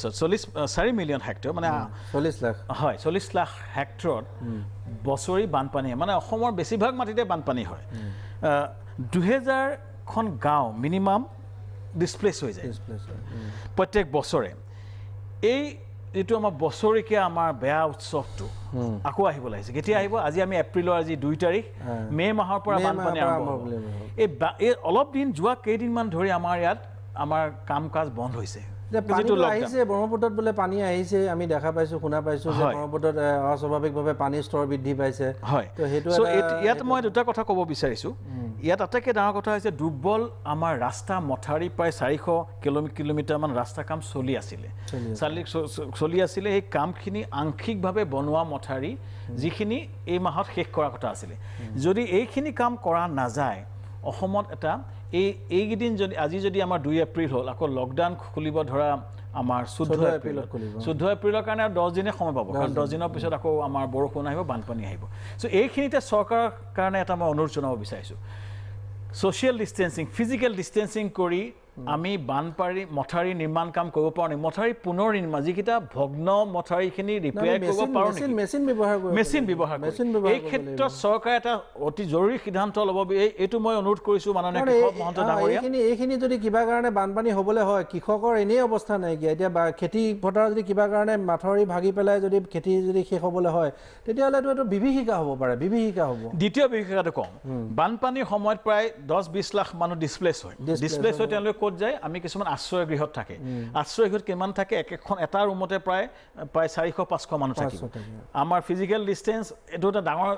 4 million hectare মানে 40 লাখ হয় 40 লাখ হেক্টৰত বছৰি বানপানী মানে অসমৰ বেছিভাগ মাটিতে বানপানী হয় 2000খন গাঁও মিনিমাম ডিসপ্লেস হৈ যায় প্ৰত্যেক বছৰে এই যেটো আমাৰ বছৰিকীয়া আমাৰ বেয়া উৎসৱটো আকৌ আহিব লাগিছে কেতিয়া আহিব আজি আমি এপ্ৰিলৰ আজি 2 তাৰিখ মে মাহৰ পৰা বানপানী আৰম্ভ হ'ব এই অলপ দিন যোৱা কেইদিনমান ধৰি আমাৰ ইয়াত আমাৰ কাম কাজ বন্ধ হৈছে যেটো আহিছে ব্ৰহ্মপুত্ৰত বলে পানী আহিছে আমি দেখা পাইছো শুনা পাইছো যে ব্ৰহ্মপুত্ৰত অস্বাভাৱিকভাৱে পানীৰ স্তৰ বৃদ্ধি পাইছে তো হেতু ইয়াত মই দুটা কথা ক'ব বিচাৰিছো ইয়াত আটাইতকৈ ডাঙৰ কথা হৈছে দুৰ্বল আমাৰ ৰাস্তা মথাৰি প্ৰায় 400 কিলোমিটাৰ মান ৰাস্তা কাম চলি আছিলে এই কামখিনি আংশিকভাৱে বনোৱা মথাৰি যিখিনি এই মাহত শেষ কৰা কথা আছিলে যদি এইখিনি কাম কৰা নাযায় অসমত এটা এইকেইদিন যদি আজি যদি আমাৰ 2 এপ্ৰিল হ'ল আকৌ লকডাউন খুলিব ধৰা আমাৰ 14 এপ্ৰিলৰ কাৰণে 10 দিনে সময় পাব কাৰণ 10 দিনৰ পিছত আকৌ আমাৰ বৰষুণ আহিব বানপানী আহিব সো এইখিনিতে চৰকাৰৰ কাৰণে এটা মই অনুৰোধ জনাব বিচাৰিছোঁ সোশ্যাল ডিস্টেন্সিং ফিজিক্যাল ডিস্টেন্সিং কৰি আমি বানপানী মথাৰি নিৰ্মাণ কাম কৰিব পাৰো নি মথাৰি পুনৰ নিৰ্মাণ যিকিটা ভগ্ন মথাৰিখিনি ৰিপেয়াৰ কৰিব পাৰো নি মেচিন ব্যৱহাৰ এই ক্ষেত্ৰত চৰকাৰ এটা অতি জৰুৰী সিদ্ধান্ত ল'ব এইটো মই অনুৰোধ কৰিছো মাননীয় কৃষক মহন্ত ডাঙৰীয়া এইখিনি যদি কিবা কাৰণে বানপানী হ'বলে হয় কৃষকৰ এনে অৱস্থা নাই কি এতিয়া খেতি পথাৰ যদি কিবা কাৰণে মথাৰি ভাগি পেলাই যদি খেতি যদি শেষ হ'বলে হয় তেতিয়াহ'লে এটো বিভীষিকা হ'ব পাৰে বিভীষিকা হ'ব দ্বিতীয় বিভীষিকাটো কম বানপানীৰ সময়ত প্ৰায় 10-20 লাখ মানুহ ডিসপ্লেস হয় তেওঁলোকে ক'ত যায় আমি কিছুমান আশ্ৰয় গৃহত থাকে আশ্ৰয় গৃহত কিমান থাকে এটা ৰুমতে প্ৰায় 400-500 মানুহ থাকে আমাৰ ফিজিক্যাল ডিসটেন্স এটো এটা ডাঙৰ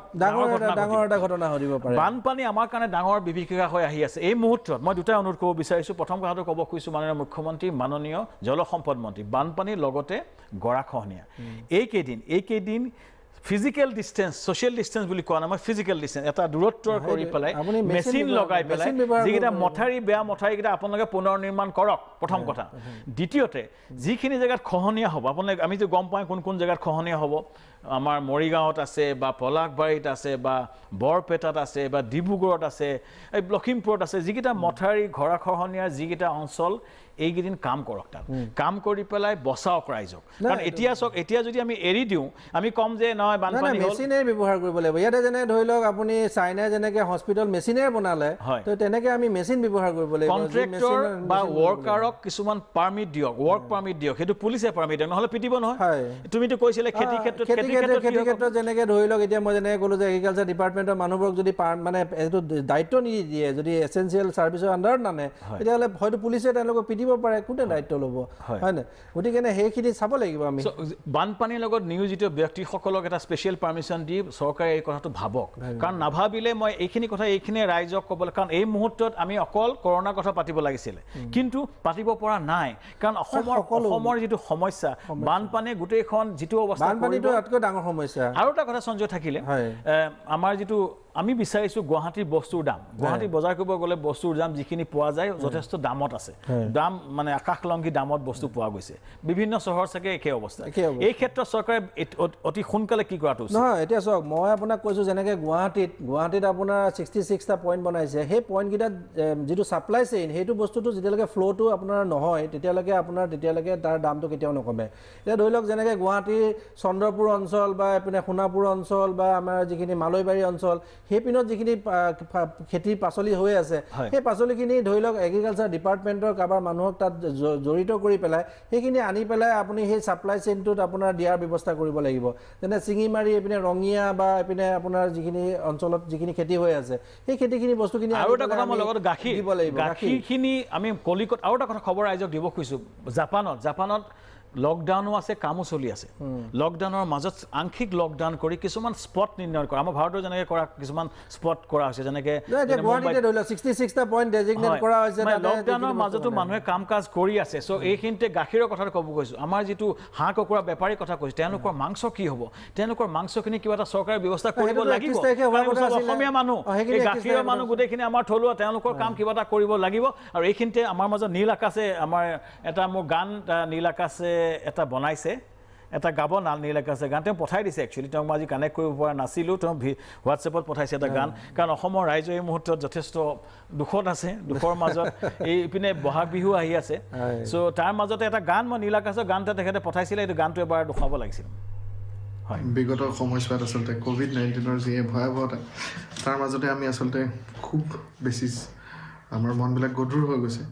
এটা ঘটনা হ'ব পাৰে বানপানী আমাৰ কাৰণে ডাঙৰ বিভীষিকা হৈ আহি আছে এই মুহূৰ্তত মই দুটা অনুৰোধ কৰিব বিচাৰিছো প্ৰথম কথাটো ক'ব খুজিছো মাননীয় মুখ্যমন্ত্ৰী মাননীয় জলসম্পদ মন্ত্ৰী বানপানীৰ লগতে গৰাখহনীয়া এইকেইদিন physical distance social distance বুলি কোৱা নাম physical distance এটা দূৰত্ব কৰি পেলাই মেচিন লগাই পেলাই যিটা মথাৰি বেয়া মথাৰি কিটা আপোনালোকে পুনৰ নিৰ্মাণ কৰক প্ৰথম কথা দ্বিতীয়তে যিখিনি জায়গাত খহনীয়া হ'ব আপোনালোকে আমি যে গম পাই কোন জায়গাত খহনীয়া হ'ব আমাৰ মৰিগাঁৱত আছে বা পলাকবাৰীত আছে বা বৰপেটাত আছে বা ডিব্ৰুগড়ত আছে এই লখিমপুৰত আছে যিকিটা মথাৰি ঘৰাখহনীয়া যিকিটা অঞ্চল এইকেইদিন কাম কৰক তাত কাম কৰি পেলাই বচাওক ৰাইজক কাৰণ এতিয়া যদি আমি এৰি দিওঁ আমি কম যে নহয় বানপানী হ'ল মেচিনে ব্যৱহাৰ কৰিব লাগিব ইয়াতে যেনে ধৰি লওক আপুনি চাইনা যেনেকে হস্পিটেল মেচিনে বনালে তো তেনেকে আমি মেচিন ব্যৱহাৰ কৰিব লাগিব কন্ট্ৰাক্টৰ বা ওয়াৰ্কাৰক কিছুমান পাৰমিট দিয়ক ওয়াৰ্ক পাৰমিট দিয়ক হেতু পুলিচে পাৰমিট দিয়ক নহলে পিটিব নহয় তুমিতো কৈছিলে খেতি ক্ষেত্ৰত যেনেকে ধৰি লওক এতিয়া মই যেনেকে ক'লো যে এগ্ৰিকালচাৰ ডিপাৰ্টমেণ্টৰ মানুহবোৰক যদি মানে এইটো দায়িত্ব নিদিয়ে যদি এসেনশিয়েল সাৰ্ভিসৰ আন্ডাৰত নানে তেতিয়াহ'লে হয়তো পুলিচে তেওঁলোকক পিটিব পাৰে কোনে দায়িত্ব ল'ব হয় না গতিকে সেইখিনি চাব লাগিব আমি বানপানীৰ লগত নিয়োজিত ব্যক্তিসকলক এটা স্পেচিয়েল পাৰমিশন দি চৰকাৰে এই কথাটো ভাবক কাৰণ নাভাবিলে মই এইখিনি কথা এইখিনি ৰাইজক ক'বলৈ কাৰণ এই মুহূৰ্তত আমি অকল কৰোনাৰ কথা পাতিব লাগিছিলে কিন্তু পাতিব পৰা নাই কাৰণ অসমৰ যিটো সমস্যা বানপানী গোটেইখন যিটো অৱস্থা বানপানীটো আটকৈ ডাঙৰ সমস্যা আৰু এটা কথা সঞ্জয় থাকিলে আমাৰ যিটো আমি বিচাৰিছো গুৱাহাটীৰ বস্তুৰ দাম গুৱাহাটী বজাৰ কৰিব গ'লে বস্তুৰ দাম যিখিনি পোৱা যায় যথেষ্ট দামত আছে দাম মানে আকাশলংঘী দামত বস্তু পোৱা গৈছে বিভিন্ন চহৰ চাগে একে অৱস্থা এই ক্ষেত্ৰত চৰকাৰে অতি সোনকালে কি কৰাটো নহয় এতিয়া চাওক মই আপোনাক কৈছো যেনেকে গুৱাহাটীত আপোনাৰ 66টা পইণ্ট বনাইছে সেই পইণ্টকেইটাত যিটো ছাপ্লাই চেইন সেইটো বস্তুটো যেতিয়ালৈকে ফ্ল'টো আপোনাৰ নহয় তেতিয়ালৈকে তাৰ দামটো কেতিয়াও নকমে এতিয়া ধৰি লওক যেনেকে গুৱাহাটীৰ চন্দ্ৰপুৰ অঞ্চল বা এইপিনে সোণাপুৰ অঞ্চল বা আমাৰ যিখিনি মালৈবাৰী অঞ্চল সেই পিনত যিখিনি খেতি পাচলি হৈ আছে সেই পাচলিখিনি ধৰি লওক এগ্ৰিকালচাৰ ডিপাৰ্টমেণ্টৰ কাৰোবাৰ মানুহক তাত জড়িত কৰি পেলাই সেইখিনি আনি পেলাই আপুনি সেই ছাপ্লাই চেইনটোত আপোনাৰ দিয়াৰ ব্যৱস্থা কৰিব লাগিব যেনে চিঙিমাৰি এইপিনে ৰঙিয়া বা এইপিনে আপোনাৰ যিখিনি অঞ্চলত যিখিনি খেতি হৈ আছে সেই খেতিখিনি বস্তুখিনি আৰু এটা কথা মই লগত গাখীৰ দিব লাগিব গাখীৰখিনি আমি কলিকত আৰু এটা কথা খবৰ ৰাইজক দিব খুজিছো জাপানত লকডাউনো আছে কামো চলি আছে লকডাউনৰ মাজত আংশিক লকডাউন কৰি কিছুমান স্পট নিৰ্ণয় কৰা আমাৰ ভাৰতৰ যেনেকৈ কৰা কিছুমান স্পট কৰা হৈছে যেনেকৈ গুৱাহাটীতে ধৰি লওক 66টা পইণ্ট ডেজিগনেট কৰা হৈছে লকডাউনৰ মাজতো মানুহে কাম কাজ কৰি আছে চ' এইখিনিতে গাখীৰৰ কথাটো ক'ব কৈছোঁ আমাৰ যিটো হাঁহ কুকুৰা বেপাৰীৰ কথা কৈছোঁ তেওঁলোকৰ মাংস কি হ'ব তেওঁলোকৰ মাংসখিনি কিবা এটা চৰকাৰে ব্যৱস্থা কৰিব লাগিব অসমীয়া মানুহ এই গাখীৰৰ মানুহ গোটেইখিনি আমাৰ থলুৱা তেওঁলোকৰ কাম কিবা এটা কৰিব লাগিব আৰু এইখিনিতে আমাৰ মাজত নীল আকাশে আমাৰ এটা মোৰ গান নীল আকাশে এটা বনাইছে এটা গাব নীল আকাশে গান তেওঁ পঠাই দিছে একচুৱেলি তেওঁক মই আজি কানেক্ট কৰিব পৰা নাছিলোঁ তেওঁ হোৱাটছএপত পঠাইছে এটা গান কাৰণ অসমৰ ৰাইজ এই মুহূৰ্তত যথেষ্ট দুখত আছে দুখৰ মাজত এইপিনে বহাগ বিহু আহি আছে চ' তাৰ মাজতে এটা গান মই নীল আকাশৰ গান এটা তেখেতে পঠাইছিলে এইটো গানটো এবাৰ দেখুৱাব লাগিছিল বিগত সময়ছোৱাত আচলতে COVID-19ৰ যি ভয়াৱহতা তাৰ মাজতে আমি আচলতে খুব বেছি আমাৰ মনবিলাক গধুৰ হৈ গৈছে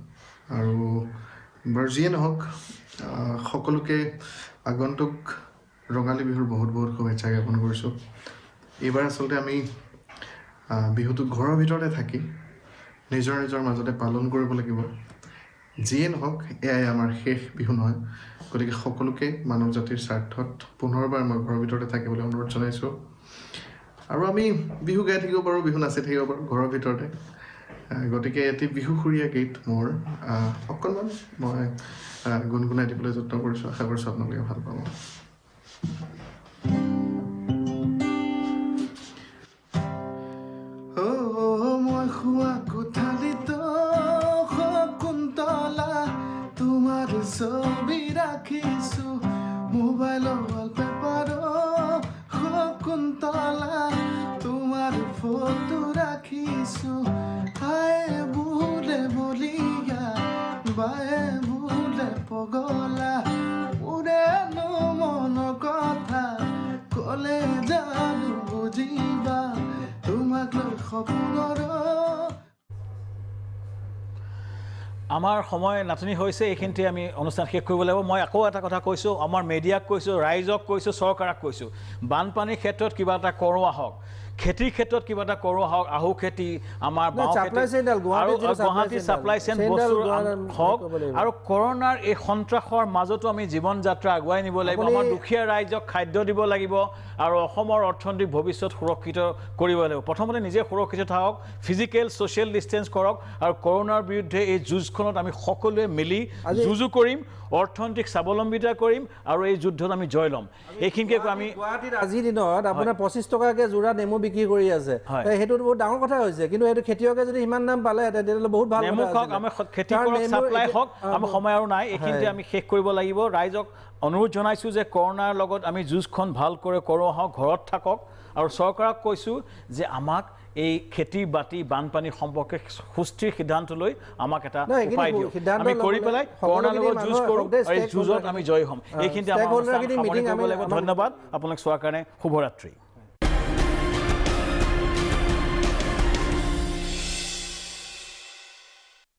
আৰু বাৰু যিয়ে নহওক সকলোকে আগন্তুক ৰঙালী বিহুৰ বহুত শুভেচ্ছা জ্ঞাপন কৰিছোঁ এইবাৰ আচলতে আমি বিহুটো ঘৰৰ ভিতৰতে থাকি নিজৰ মাজতে পালন কৰিব লাগিব যিয়ে নহওক এয়াই আমাৰ শেষ বিহু নহয় গতিকে সকলোকে মানৱ জাতিৰ স্বাৰ্থত পুনৰবাৰ মই ঘৰৰ ভিতৰতে থাকিবলৈ অনুৰোধ জনাইছোঁ আৰু আমি বিহু গাই থাকিব পাৰোঁ বিহু নাচি থাকিব পাৰোঁ ঘৰৰ ভিতৰতে গতিকে এটি বিহুসুৰীয়া গীত মোৰ অকণমান মই গুণগুণাই দিবলৈ যত্ন কৰিছোঁ আশা কৰিছোঁ আপোনালোকে ভাল পাব মই খোৱা কোঠালিত শকুন্তলা তোমাৰ ছবি ৰাখিছোঁ মোবাইলৰ ৱালপেপাৰত শকুন্তলা তোমাৰ ফটো ৰাখিছোঁ আয়ে বোলে বলিয়া বায়ে বোলে পগলা মোৰে মনৰ কথা ক'লে জানো বুজিবা তোমাক লৈ সপোনৰ আমাৰ সময় নাটনি হৈছে এইখিনিতে আমি অনুষ্ঠান শেষ কৰিব লাগিব মই আকৌ এটা কথা কৈছোঁ আমাৰ মিডিয়াক কৈছোঁ ৰাইজক কৈছোঁ চৰকাৰক কৈছোঁ বানপানীৰ ক্ষেত্ৰত কিবা এটা কৰোঁ আহক খেতিৰ ক্ষেত্ৰত কিবা এটা কৰোঁ হওক আহু খেতি আমাৰ গুৱাহাটী ছাপ্লাই চেইন বস্তু হওক আৰু কৰোনাৰ এই সন্ত্ৰাসৰ মাজতো আমি জীৱন যাত্ৰা আগুৱাই নিব লাগিব আমাৰ দুখীয়া ৰাইজক খাদ্য দিব লাগিব আৰু অসমৰ অৰ্থনৈতিক ভৱিষ্যত সুৰক্ষিত কৰিব লাগিব প্ৰথমতে নিজে সুৰক্ষিত থাকক ফিজিকেল ছ'চিয়েল ডিষ্টেঞ্চ কৰক আৰু কৰোনাৰ বিৰুদ্ধে এই যুঁজখনত আমি সকলোৱে মিলি যুঁজো কৰিম অৰ্থনৈতিক স্বাৱলম্বিতা কৰিম আৰু এই যুদ্ধত আমি জয় ল'ম এইখিনিকে আমি গুৱাহাটীত আজিৰ দিনত আপোনাৰ 25 টকাকৈ যোৰা নেমু বিক্ৰী কৰি আছে সেইটো বহুত ডাঙৰ কথা হৈছে কিন্তু এইটো খেতিয়কে যদি ইমান দাম পালে তেতিয়াহ'লে বহুত ভাল নেমু হওক আমি খেতি কৰক ছাপ্লাই হওক আমি সময় আৰু নাই এইখিনিতে আমি শেষ কৰিব লাগিব ৰাইজক অনুৰোধ জনাইছোঁ যে কৰোনাৰ লগত আমি যুঁজখন ভালকৈ কৰোঁ হওক ঘৰত থাকক আৰু চৰকাৰক কৈছোঁ যে আমাক এই খেতি বাতি বানপানী সম্পৰ্কে সুস্থিৰ সিদ্ধান্ত লৈ আমাক এটা উপায় দিয়ক আমি কৰি পেলাই কৰোনাৰ লগত যুঁজ কৰোঁ আৰু এই যুঁজত আমি জয় হ'ম এইখিনিতে আমাৰ ধন্যবাদ আপোনালোক চোৱাৰ কাৰণে শুভৰাত্ৰি